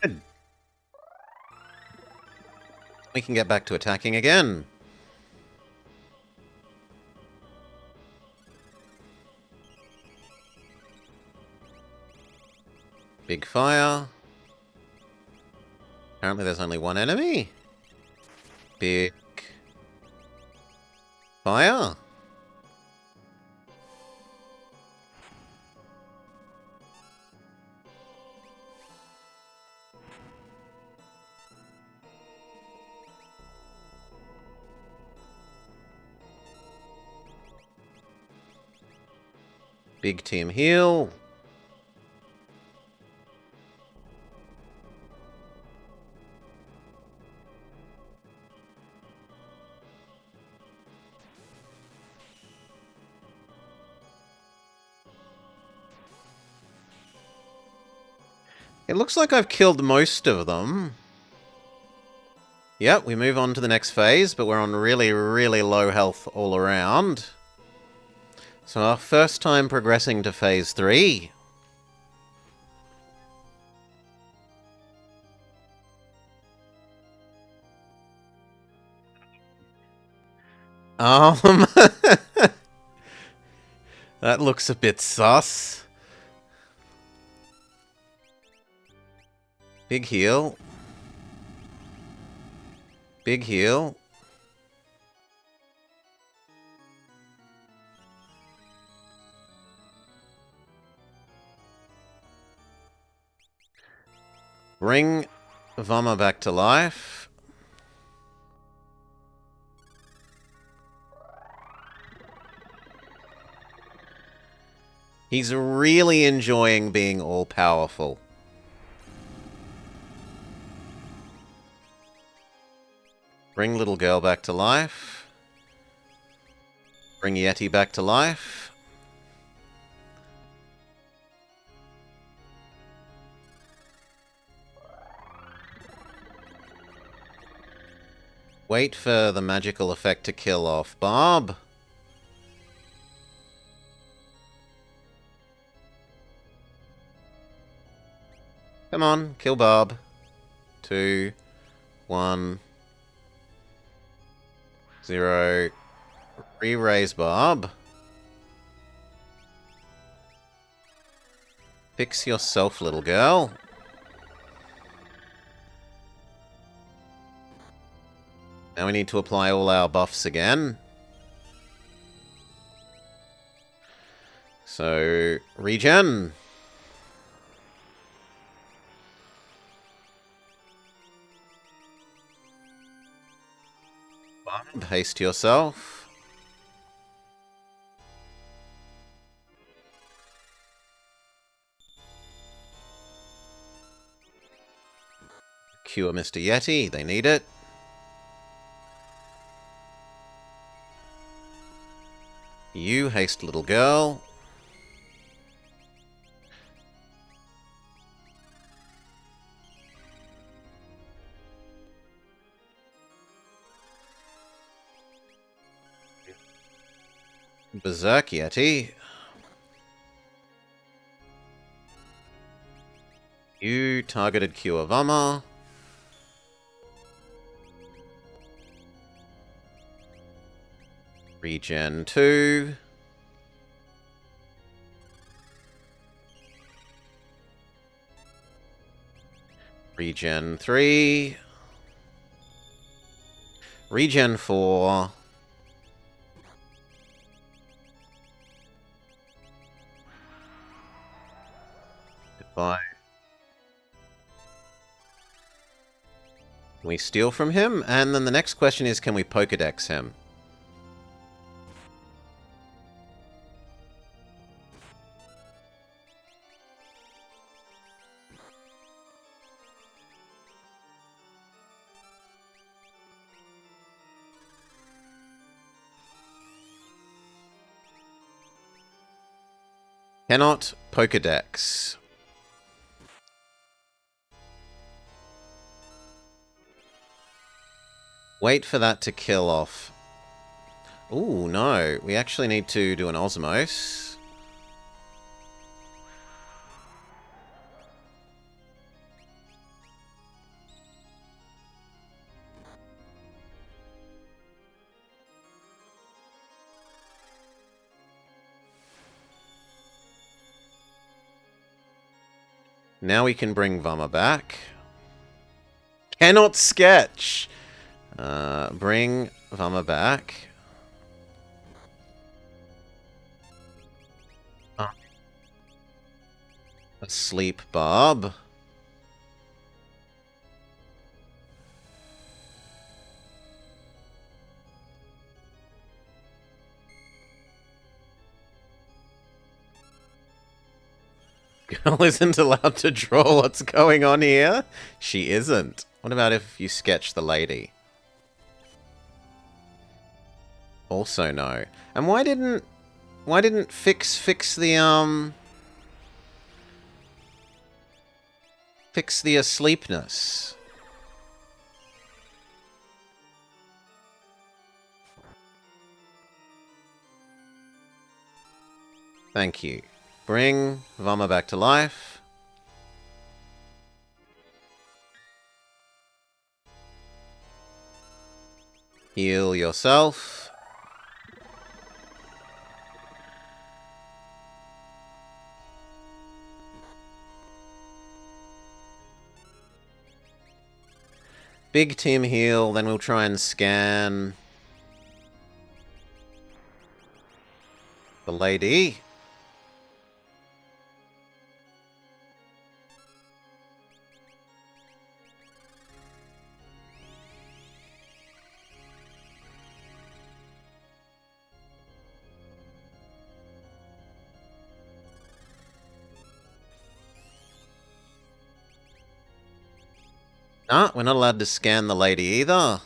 Good. We can get back to attacking again. Big fire. Apparently there's only one enemy. Big fire. Big team heal. It looks like I've killed most of them. Yep, we move on to the next phase, but we're on really, really low health all around. So our first time progressing to phase 3. That looks a bit sus. Big heal. Big heal. Bring Vama back to life. He's really enjoying being all-powerful. Bring little girl back to life. Bring Yeti back to life. Wait for the magical effect to kill off Bob. Come on, kill Barb. 2, 1, 0. Re-raise Barb. Fix yourself, little girl. Now we need to apply all our buffs again. So, regen. Haste yourself. Cure Mr. Yeti, they need it. You haste, little girl. Berserk Yeti. You targeted Cure Vama. Regen 2. Regen 3. Regen 4. Goodbye. Can we steal from him? And then the next question is, can we Pokedex him? Cannot Pokedex. Wait for that to kill off. Ooh, no. We actually need to do an Osmose. Now we can bring Vama back. Cannot sketch! Bring Vama back. Asleep Barb. Girl isn't allowed to draw. What's going on here? She isn't. What about if you sketch the lady? Also no. And why didn't fix the fix the asleepness? Thank you. Bring Vama back to life. Heal yourself. Big team heal, then we'll try and scan the lady. Ah, we're not allowed to scan the lady either.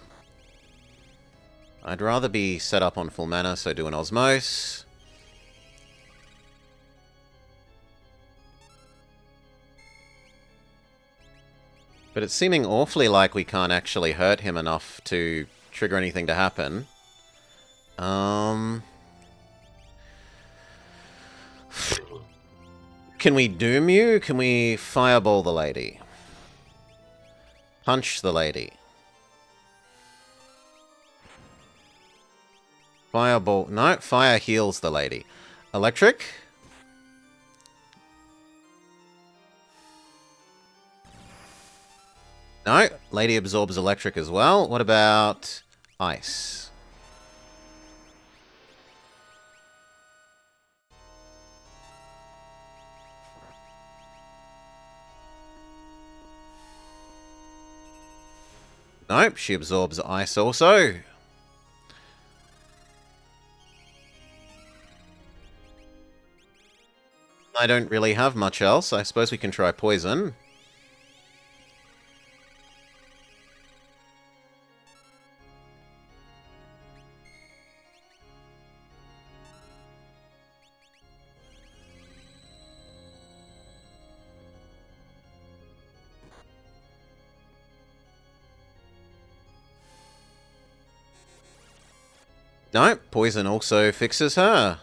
I'd rather be set up on full mana, so do an Osmose. But it's seeming awfully like we can't actually hurt him enough to trigger anything to happen. Okay, Can we doom you? Can we fireball the lady? Punch the lady. Fireball. No, fire heals the lady. Electric? No, lady absorbs electric as well. What about ice? Nope, she absorbs ice also. I don't really have much else. I suppose we can try poison. No, poison also fixes her.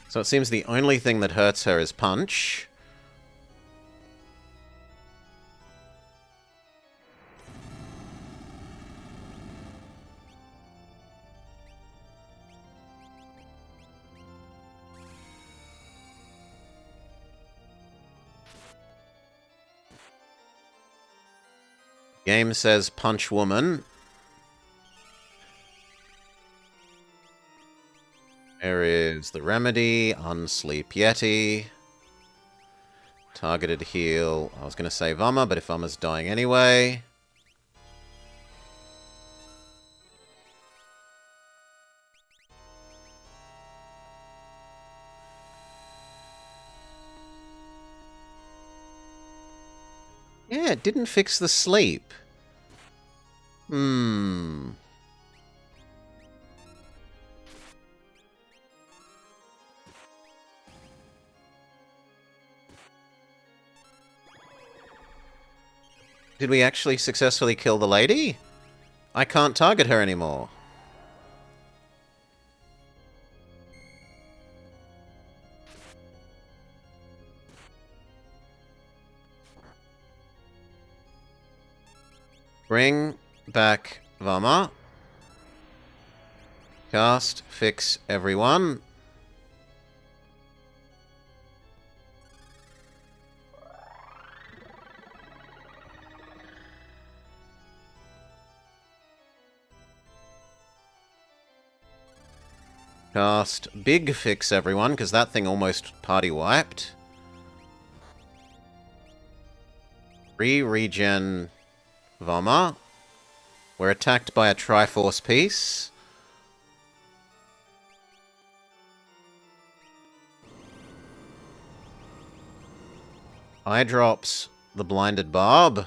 So it seems the only thing that hurts her is punch. Game says punch woman. There is the remedy, unsleep Yeti. Targeted heal. I was going to say Vama, but if Vama's dying anyway. Yeah, it didn't fix the sleep. Did we actually successfully kill the lady? I can't target her anymore. Bring back Vama. Cast, fix everyone. Cast big fix everyone, because that thing almost party wiped. Regen Vama. We're attacked by a Triforce piece. Eye drops the blinded Barb.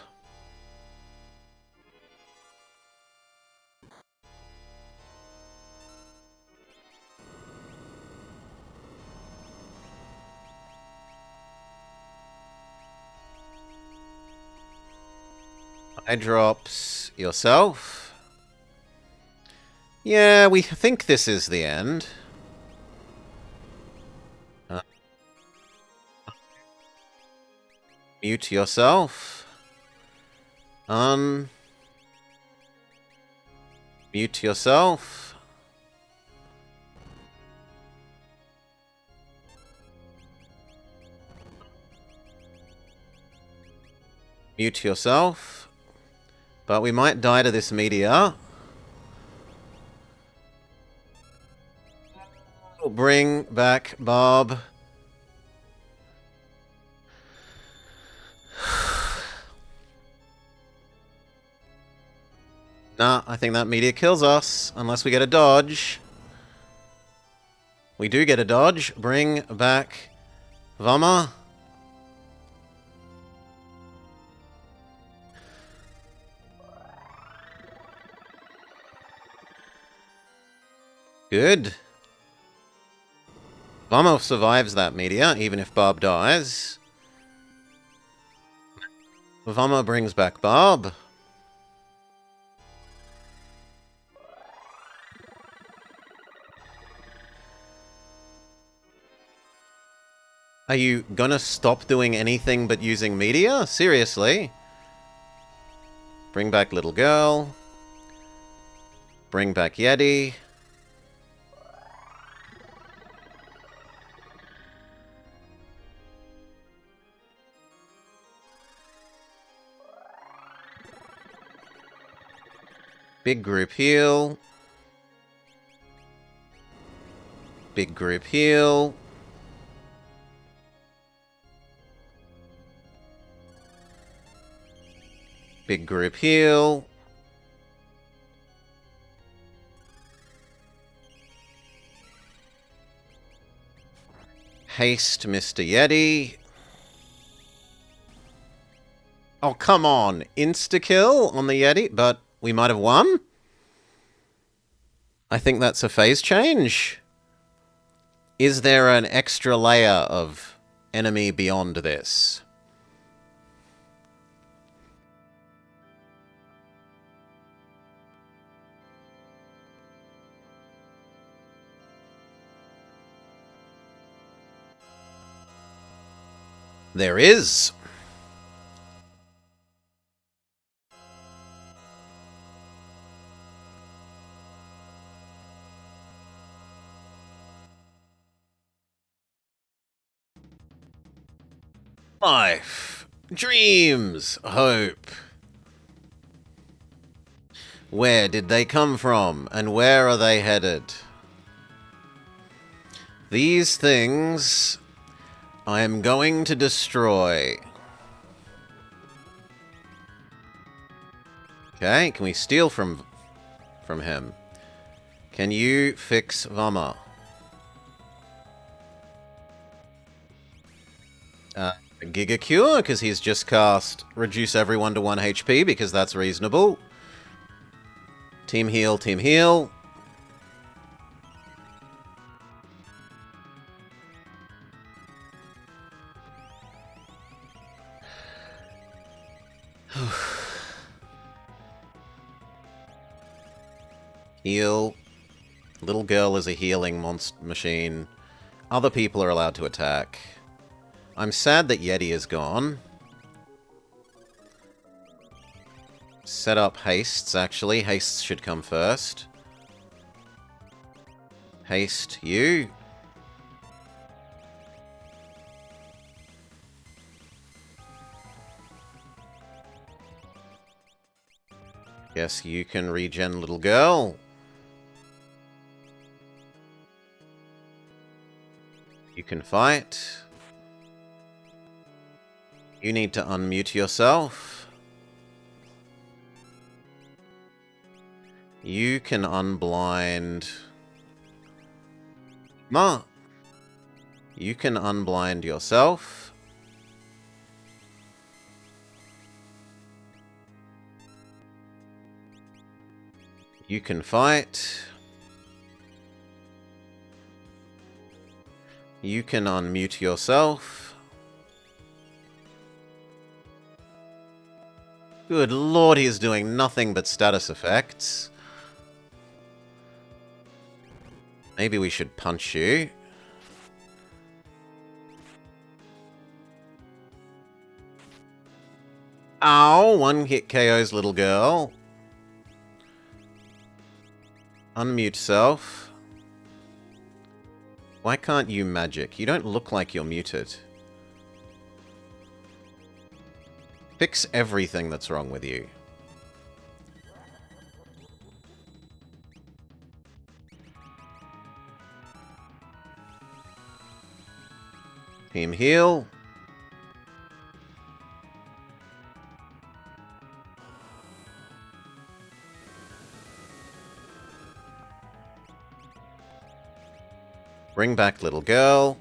Eye drops yourself. Yeah, we think this is the end. Mute yourself. Mute yourself. Mute yourself. But we might die to this meteor. We'll bring back Bob. Nah, I think that meteor kills us, unless we get a dodge. We do get a dodge. Bring back Vama. Good. Vama survives that meteor, even if Barb dies. Vama brings back Barb. Are you gonna stop doing anything but using media? Seriously? Bring back little girl. Bring back Yeti. Big group heal. Big group heal. Big group heal. Haste, Mr. Yeti. Oh, come on. Insta-kill on the Yeti, but we might have won? I think that's a phase change. Is there an extra layer of enemy beyond this? There is. Life, dreams, hope. Where did they come from, and where are they headed? These things I am going to destroy. Okay, can we steal from him? Can you fix Vama? Giga Cure, because he's just cast reduce everyone to 1 HP, because that's reasonable. Team heal, team heal. Heal. Little girl is a healing monster machine. Other people are allowed to attack. I'm sad that Yeti is gone. Set up hastes, actually. Hastes should come first. Haste you. Guess you can regen little girl. You can fight. You need to unmute yourself. You can unblind... Ma! You can unblind yourself. You can fight. You can unmute yourself. Good lord, he's doing nothing but status effects. Maybe we should punch you. Ow! One hit KO's little girl. Unmute self. Why can't you magic? You don't look like you're muted. Fix everything that's wrong with you. Team heal. Bring back little girl.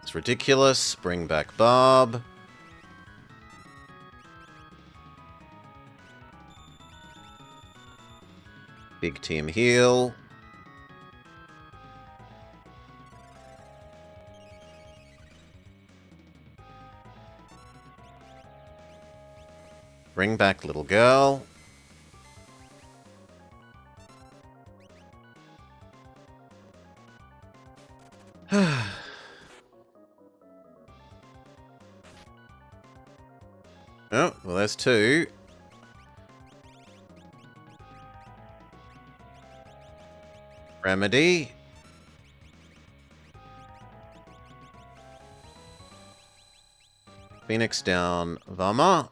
It's ridiculous. Bring back Bob. Big team heal. Bring back little girl. Oh, well, there's two. Remedy. Phoenix down. Vama.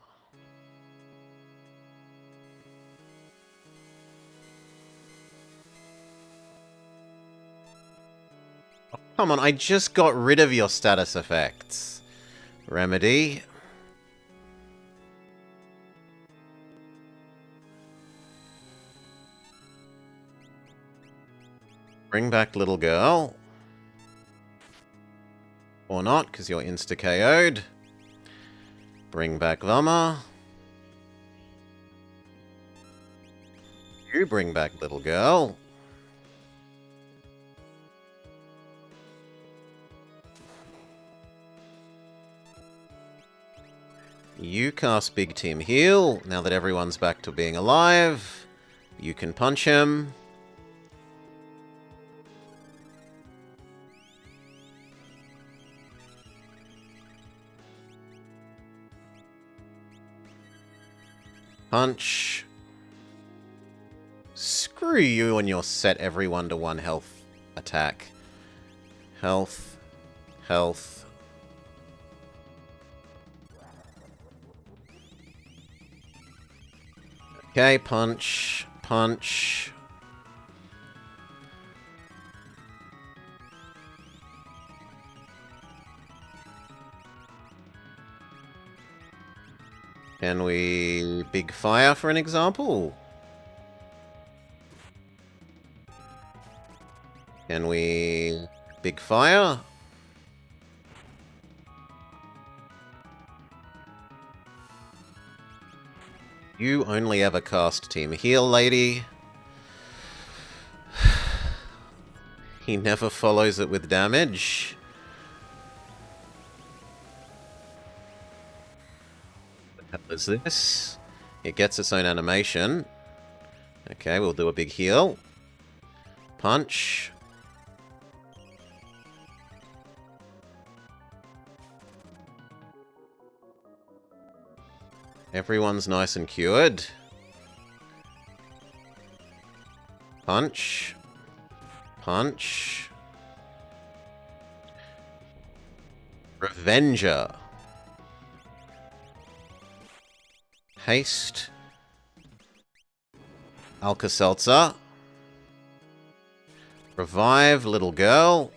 Oh, come on, I just got rid of your status effects. Remedy. Bring back little girl. Or not, because you're insta-KO'd. Bring back Vama. You bring back little girl. You cast Big Team Heal. Now that everyone's back to being alive, you can punch him. Punch. Screw you and your set everyone to 1 health attack. Health. Health. Okay, punch. Punch. Can we big fire for an example? Can we big fire? You only ever cast Team Heal, lady. He never follows it with damage. What the hell is this? It gets its own animation. Okay, we'll do a big heal. Punch. Everyone's nice and cured. Punch. Punch. Revenger. Haste. Alka-Seltzer. Revive little girl.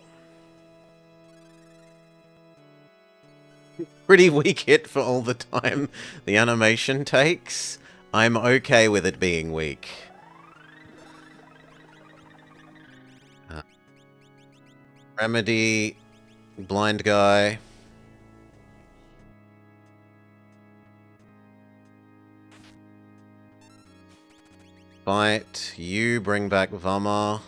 Pretty weak hit for all the time the animation takes. I'm okay with it being weak. Remedy. Blind guy. Fight. You bring back Vama.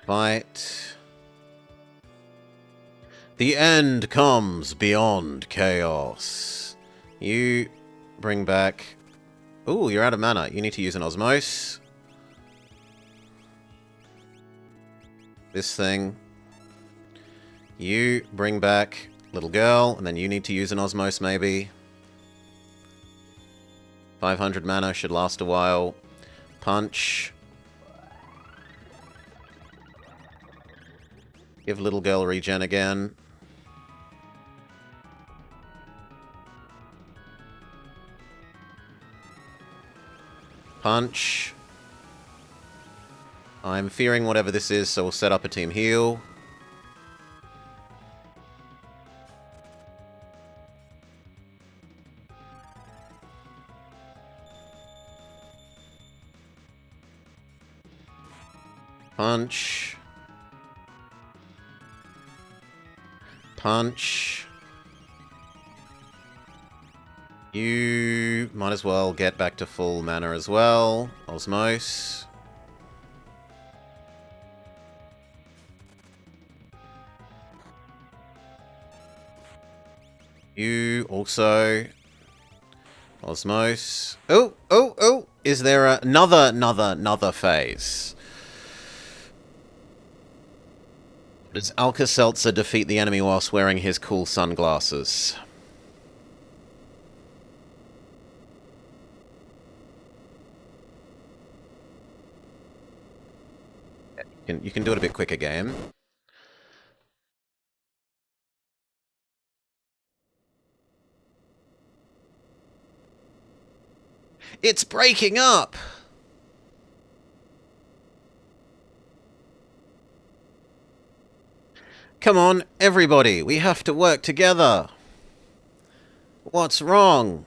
Fight. The end comes beyond chaos. You bring back... Ooh, you're out of mana. You need to use an Osmose. This thing. You bring back little girl, and then you need to use an Osmose maybe. 500 mana should last a while. Punch. Give little girl regen again. Punch. I'm fearing whatever this is, so we'll set up a team heal. Punch. Punch. You might as well get back to full mana as well. Osmose. You also Osmos. Oh, oh, oh! Is there another phase? Does Alka-Seltzer defeat the enemy whilst wearing his cool sunglasses? You can do it a bit quicker, game. It's breaking up! Come on, everybody, we have to work together. What's wrong?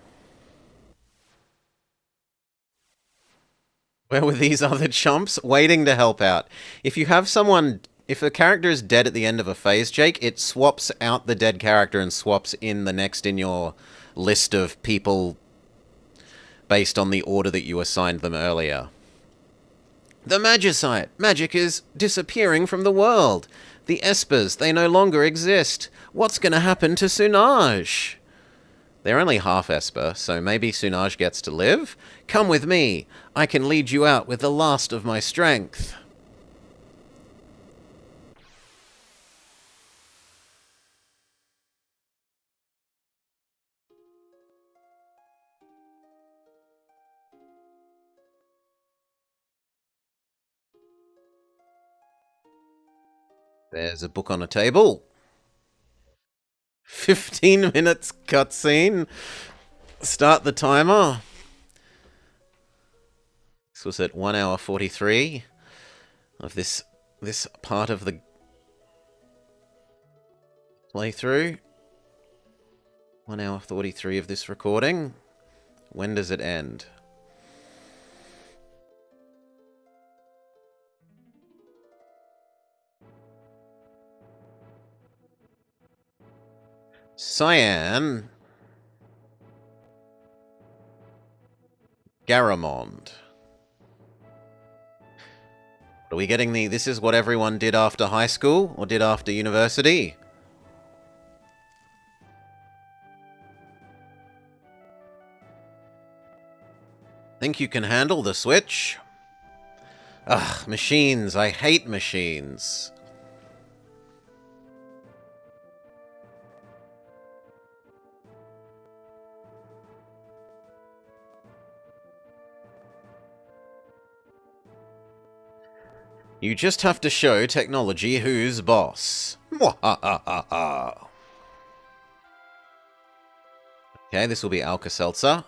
Where were these other chumps? Waiting to help out. If you have someone... If a character is dead at the end of a phase, Jake, it swaps out the dead character and swaps in the next in your list of people based on the order that you assigned them earlier. The Magicite! Magic is disappearing from the world. The Espers, they no longer exist. What's going to happen to Sunaj? They're only half Esper, so maybe Sunaj gets to live? Come with me. I can lead you out with the last of my strength. There's a book on a table. 15 minutes cutscene. Start the timer. This was at 1 hour 43 of this part of the playthrough. 1 hour 43 of this recording. When does it end? Cyan. Garamond. Are we getting the... This is what everyone did after high school? Or did after university? Think you can handle the Switch? Ugh, machines. I hate machines. You just have to show technology who's boss. Mwahahaha. Okay, this will be Alka-Seltzer.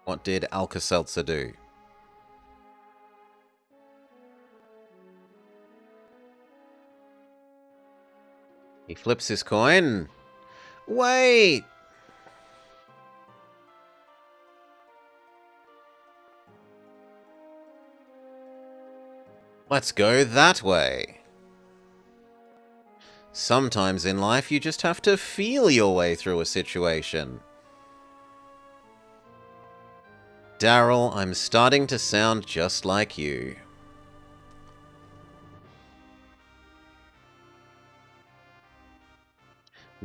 What did Alka-Seltzer do? He flips his coin. Wait! Let's go that way. Sometimes in life you just have to feel your way through a situation. Daryl, I'm starting to sound just like you.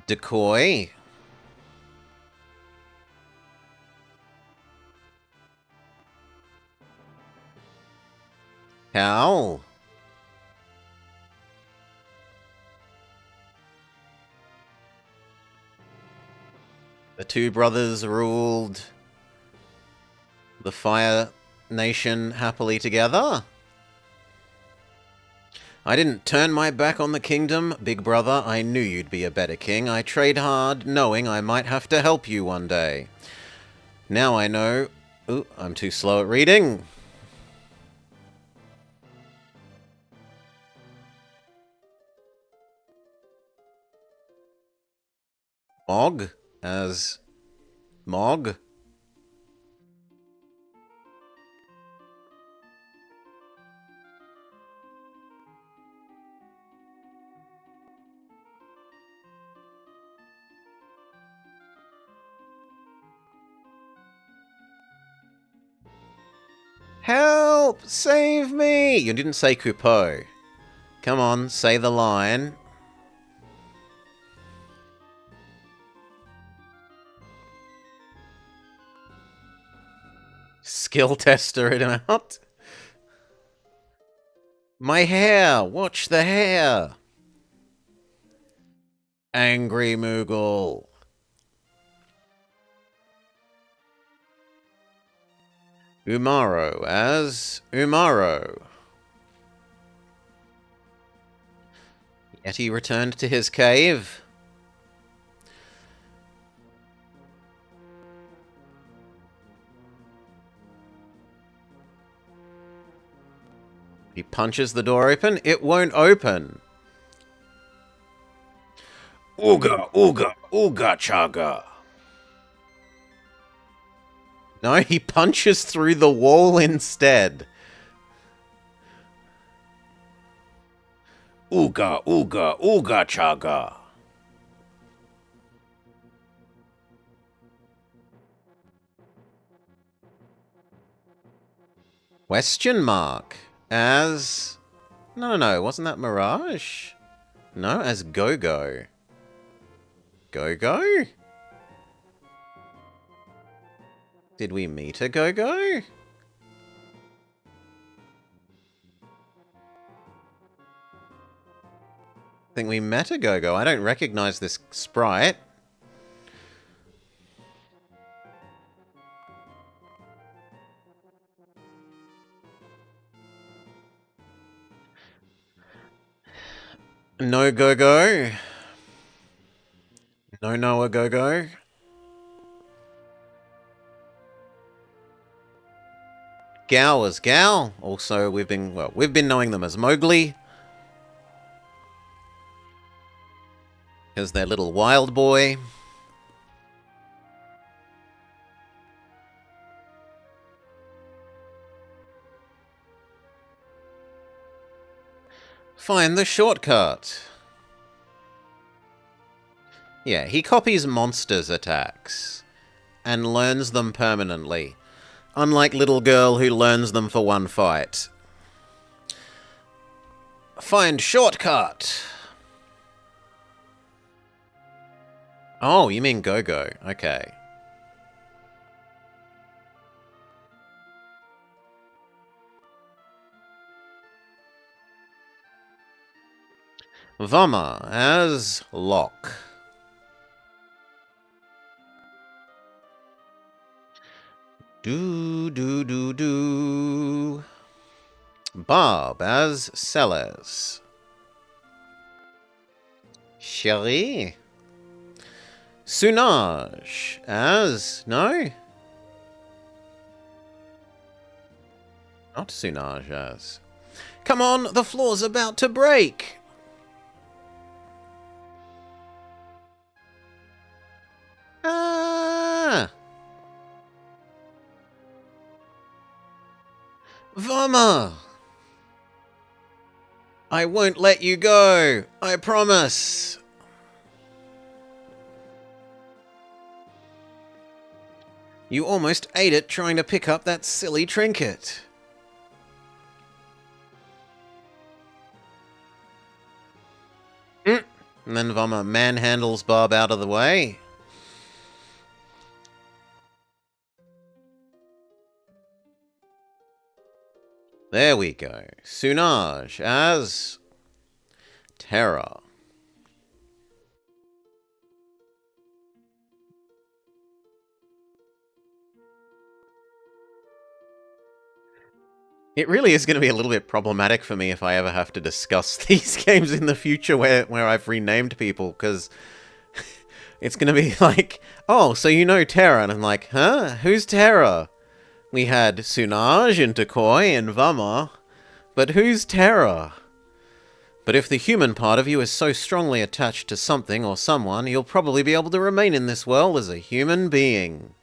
Decoy. Cal. The two brothers ruled the Fire Nation happily together. I didn't turn my back on the kingdom, big brother. I knew you'd be a better king. I trade hard, knowing I might have to help you one day. Now I know... Ooh, I'm too slow at reading. Mog as Mog. Help! Save me! You didn't say Coupeau. Come on, say the line. Skill tester it out. My hair! Watch the hair! Angry Moogle. Umaro as Umaro. Yet he returned to his cave. He punches the door open. It won't open. Ooga, ooga, ooga chaga. No, he punches through the wall instead. Ooga, ooga, ooga chaga. Question mark. As... No, wasn't that Mirage? No, as Go-Go. Go-Go? Did we meet a Go-Go? I think we met a Go-Go. I don't recognize this sprite. No Go-Go. No Noah Go-Go. Gao as Gao. Also, we've been knowing them as Mowgli. Because they're little wild boy. Find the shortcut. Yeah, he copies monsters' attacks. And learns them permanently. Unlike Little Girl who learns them for one fight. Find shortcut. Oh, you mean Go-Go. Okay. Vama as Locke. Do. Barb as Celes. Cherie. Sunaj as... No? Not Sunaj as... Come on, the floor's about to break! Ah! Vama! I won't let you go! I promise! You almost ate it trying to pick up that silly trinket. And then Vama manhandles Barb out of the way. There we go. Sunaj as... Terra. It really is going to be a little bit problematic for me if I ever have to discuss these games in the future where I've renamed people, because it's going to be like, oh, so you know Terra, and I'm like, huh? Who's Terra? We had Sunaj and Decoy and Vama, but who's Terra? But if the human part of you is so strongly attached to something or someone, you'll probably be able to remain in this world as a human being.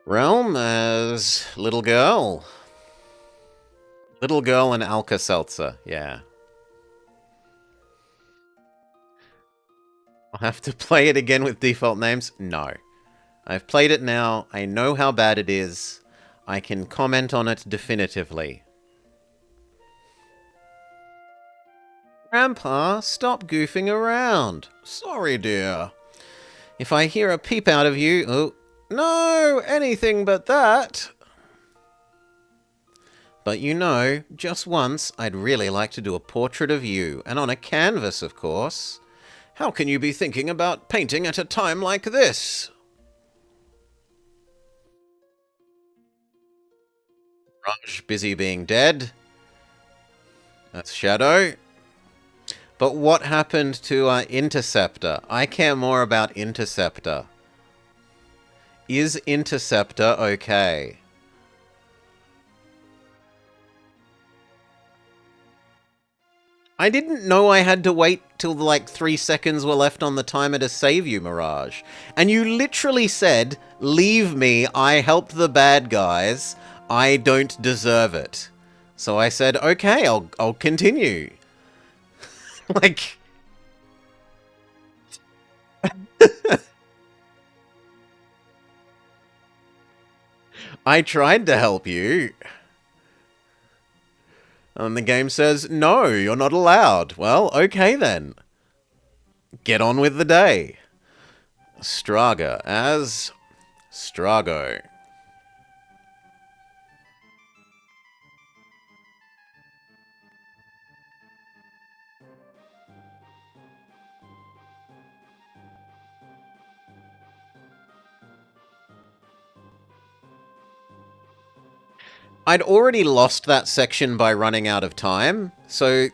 Realm as Little Girl. Little Girl and Alka-Seltzer, yeah. I'll have to play it again with default names? No. I've played it now, I know how bad it is. I can comment on it definitively. Grandpa, stop goofing around. Sorry, dear. If I hear a peep out of you... Oh, no, anything but that. But you know, just once, I'd really like to do a portrait of you, and on a canvas, of course. How can you be thinking about painting at a time like this? Raj busy being dead. That's Shadow. But what happened to Interceptor? I care more about Interceptor. Is Interceptor okay? I didn't know I had to wait till like 3 seconds were left on the timer to save you, Mirage. And you literally said, leave me, I helped the bad guys, I don't deserve it. So I said, okay, I'll continue. Like... I tried to help you. And the game says, no, you're not allowed. Well, okay then. Get on with the day. Straga as Strago. I'd already lost that section by running out of time, so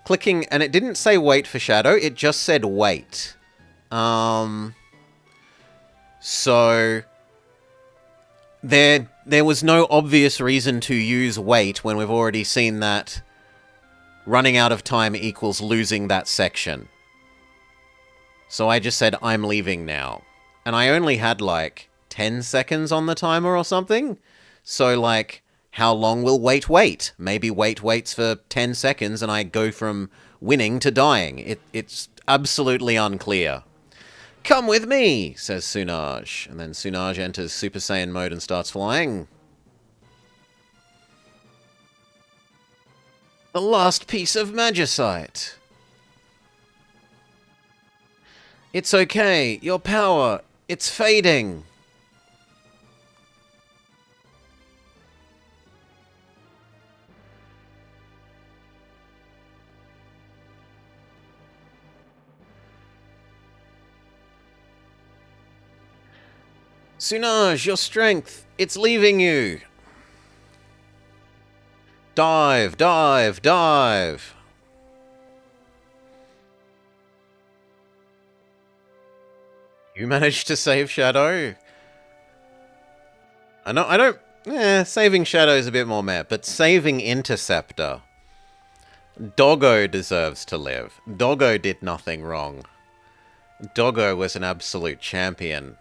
clicking, and it didn't say wait for Shadow, it just said wait. So there was no obvious reason to use wait when we've already seen that running out of time equals losing that section. So I just said, I'm leaving now. And I only had like 10 seconds on the timer or something. So like, how long will wait? Maybe wait waits for 10 seconds and I go from winning to dying. It's absolutely unclear. Come with me, says Sunaj. And then Sunaj enters Super Saiyan mode and starts flying. The last piece of Magicite. It's okay, your power, it's fading. Sunaj, your strength, it's leaving you. Dive, dive, dive. You managed to save Shadow? I don't... saving Shadow's a bit more meh, but saving Interceptor. Doggo deserves to live. Doggo did nothing wrong. Doggo was an absolute champion.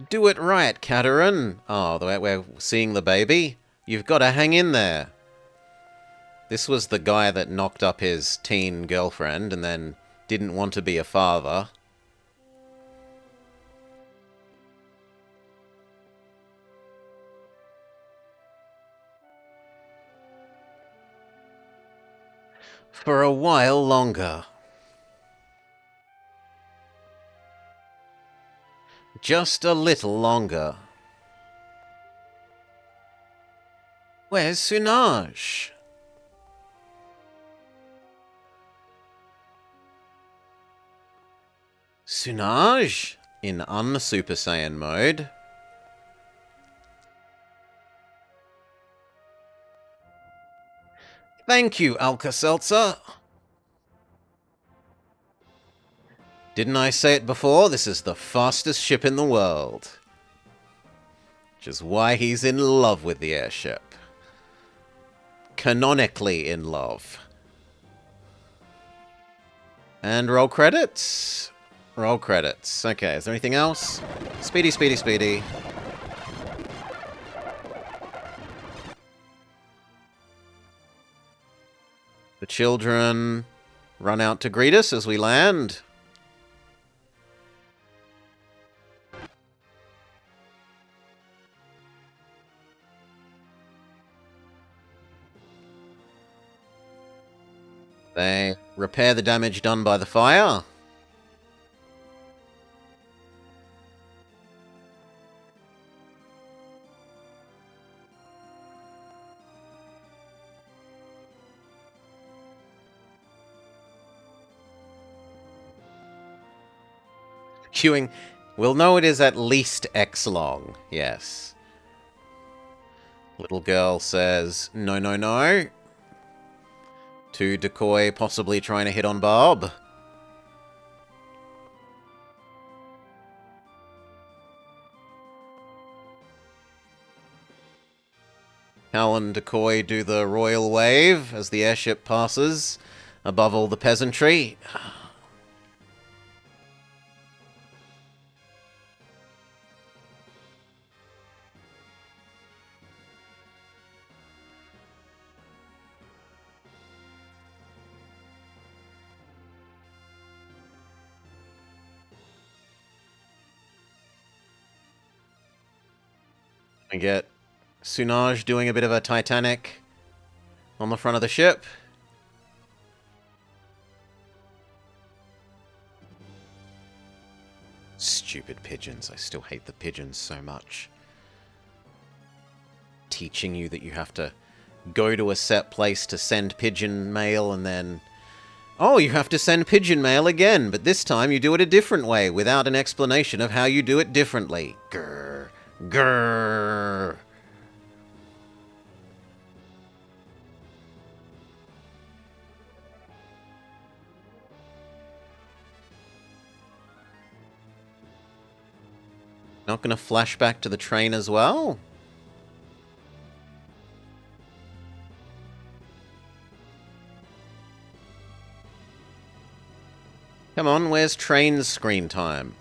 Do it right, Katerin. Oh, we're seeing the baby. You've got to hang in there. This was the guy that knocked up his teen girlfriend and then didn't want to be a father. For a while longer. Just a little longer. Where's Sunaj? Sunaj? In un-Super Saiyan mode. Thank you, Alka-Seltzer. Didn't I say it before? This is the fastest ship in the world. Which is why he's in love with the airship. Canonically in love. And roll credits. Roll credits. Okay, is there anything else? Speedy, speedy, speedy. The children run out to greet us as we land. They repair the damage done by the fire. Queuing. We'll know it is at least X long. Yes. Little girl says, no, no, no. To Decoy possibly trying to hit on Bob. Hal and Decoy do the royal wave as the airship passes above all the peasantry. I get Sunaj doing a bit of a Titanic on the front of the ship. Stupid pigeons. I still hate the pigeons so much. Teaching you that you have to go to a set place to send pigeon mail and then... Oh, you have to send pigeon mail again, but this time you do it a different way without an explanation of how you do it differently. Grrr. Grrr. Not gonna flash back to the train as well? Come on, where's train's screen time?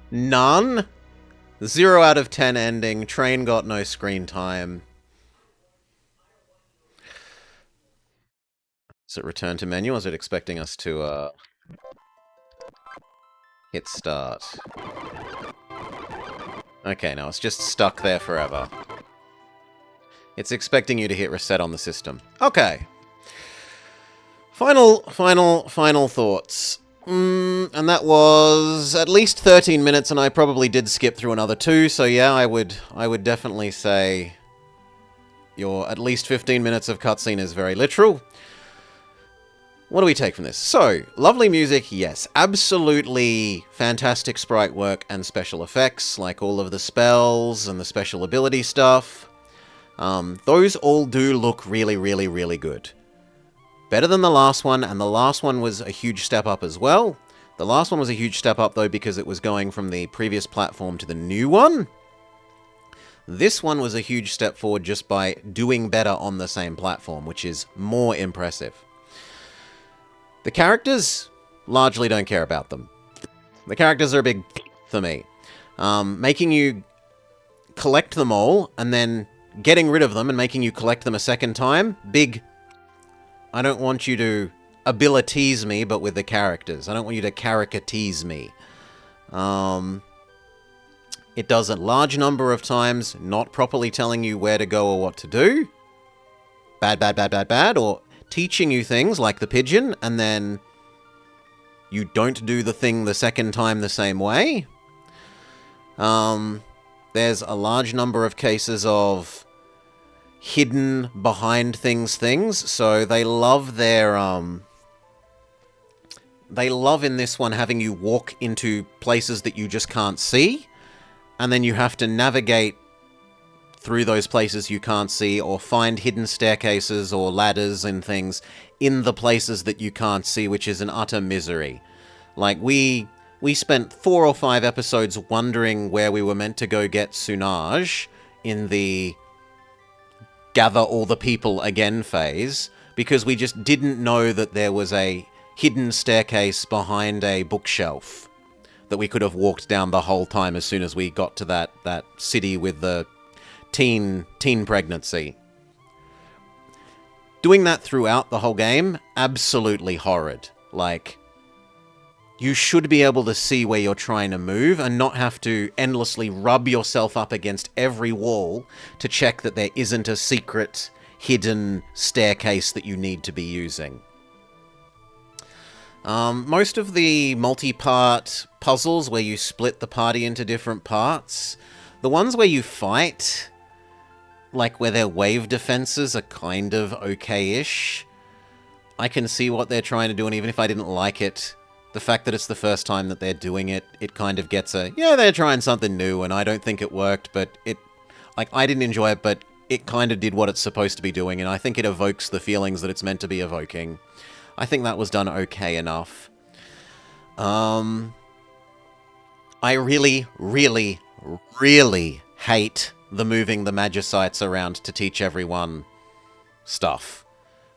None? 0 out of 10 ending. Train got no screen time. Is it return to menu, or is it expecting us to, hit start? Okay, no, it's just stuck there forever. It's expecting you to hit reset on the system. Okay. Final thoughts. And that was at least 13 minutes, and I probably did skip through another 2, so yeah, I would definitely say your at least 15 minutes of cutscene is very literal. What do we take from this? So, lovely music, yes. Absolutely fantastic sprite work and special effects, like all of the spells and the special ability stuff. Those all do look really, really, really good. Better than the last one, and the last one was a huge step up as well. The last one was a huge step up, though, because it was going from the previous platform to the new one. This one was a huge step forward just by doing better on the same platform, which is more impressive. The characters, largely don't care about them. The characters are a big for me. Making you collect them all, and then getting rid of them and making you collect them a second time, big... I don't want you to abilities me, but with the characters. I don't want you to caricatease me. It does a large number of times, not properly telling you where to go or what to do. Bad, or teaching you things like the pigeon, and then you don't do the thing the second time the same way. There's a large number of cases of hidden behind things, so they love their, they love in this one having you walk into places that you just can't see, and then you have to navigate through those places you can't see, or find hidden staircases or ladders and things in the places that you can't see, which is an utter misery. Like, we spent 4 or 5 episodes wondering where we were meant to go get Sunaj in the gather all the people again phase, because we just didn't know that there was a hidden staircase behind a bookshelf that we could have walked down the whole time as soon as we got to that city with the teen pregnancy. Doing that throughout the whole game, absolutely horrid. Like, you should be able to see where you're trying to move and not have to endlessly rub yourself up against every wall to check that there isn't a secret, hidden staircase that you need to be using. Most of the multi-part puzzles where you split the party into different parts, the ones where you fight, like where their wave defenses are kind of okay-ish, I can see what they're trying to do, and even if I didn't like it, the fact that it's the first time that they're doing it, it kind of gets a, yeah, they're trying something new, and I don't think it worked, but it, like, I didn't enjoy it, but it kind of did what it's supposed to be doing, and I think it evokes the feelings that it's meant to be evoking. I think that was done okay enough. I really, really, really hate the moving the Magicites around to teach everyone stuff.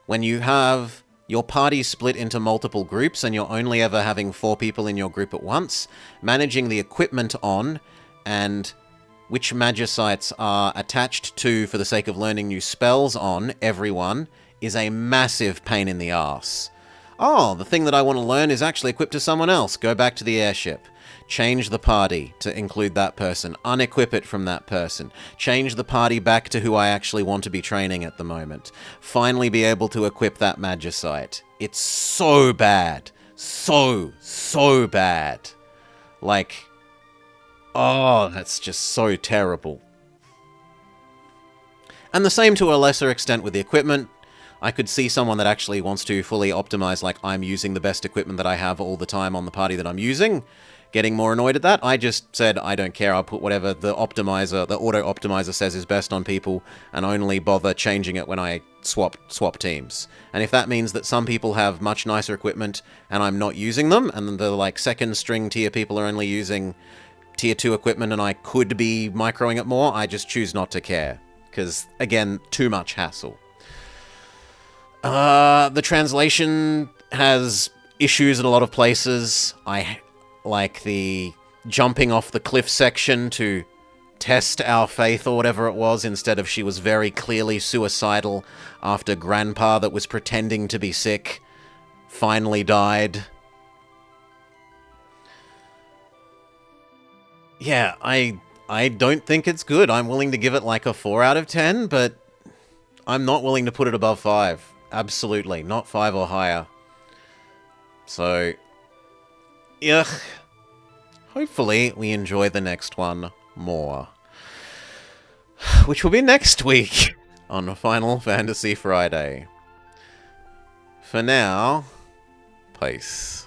When you have your party split into multiple groups and you're only ever having 4 people in your group at once, managing the equipment on and which Magicites are attached to for the sake of learning new spells on everyone is a massive pain in the arse. Oh, the thing that I want to learn is actually equipped to someone else. Go back to the airship. Change the party to include that person. Unequip it from that person. Change the party back to who I actually want to be training at the moment. Finally be able to equip that Magicite. It's so bad. So bad. Like, oh, that's just so terrible. And the same to a lesser extent with the equipment. I could see someone that actually wants to fully optimize, like, I'm using the best equipment that I have all the time on the party that I'm using, getting more annoyed at that. I just said, I don't care, I'll put whatever the optimizer, the auto-optimizer says is best on people, and only bother changing it when I swap teams. And if that means that some people have much nicer equipment, and I'm not using them, and the, like, second string tier people are only using tier 2 equipment, and I could be microing it more, I just choose not to care. Because, again, too much hassle. The translation has issues in a lot of places. I like the jumping off the cliff section to test our faith or whatever it was, instead of she was very clearly suicidal after Grandpa that was pretending to be sick finally died. Yeah, I don't think it's good. I'm willing to give it like a 4 out of 10, but I'm not willing to put it above 5. Absolutely. Not 5 or higher. So, yuck. Hopefully we enjoy the next one more. Which will be next week on Final Fantasy Friday. For now, peace.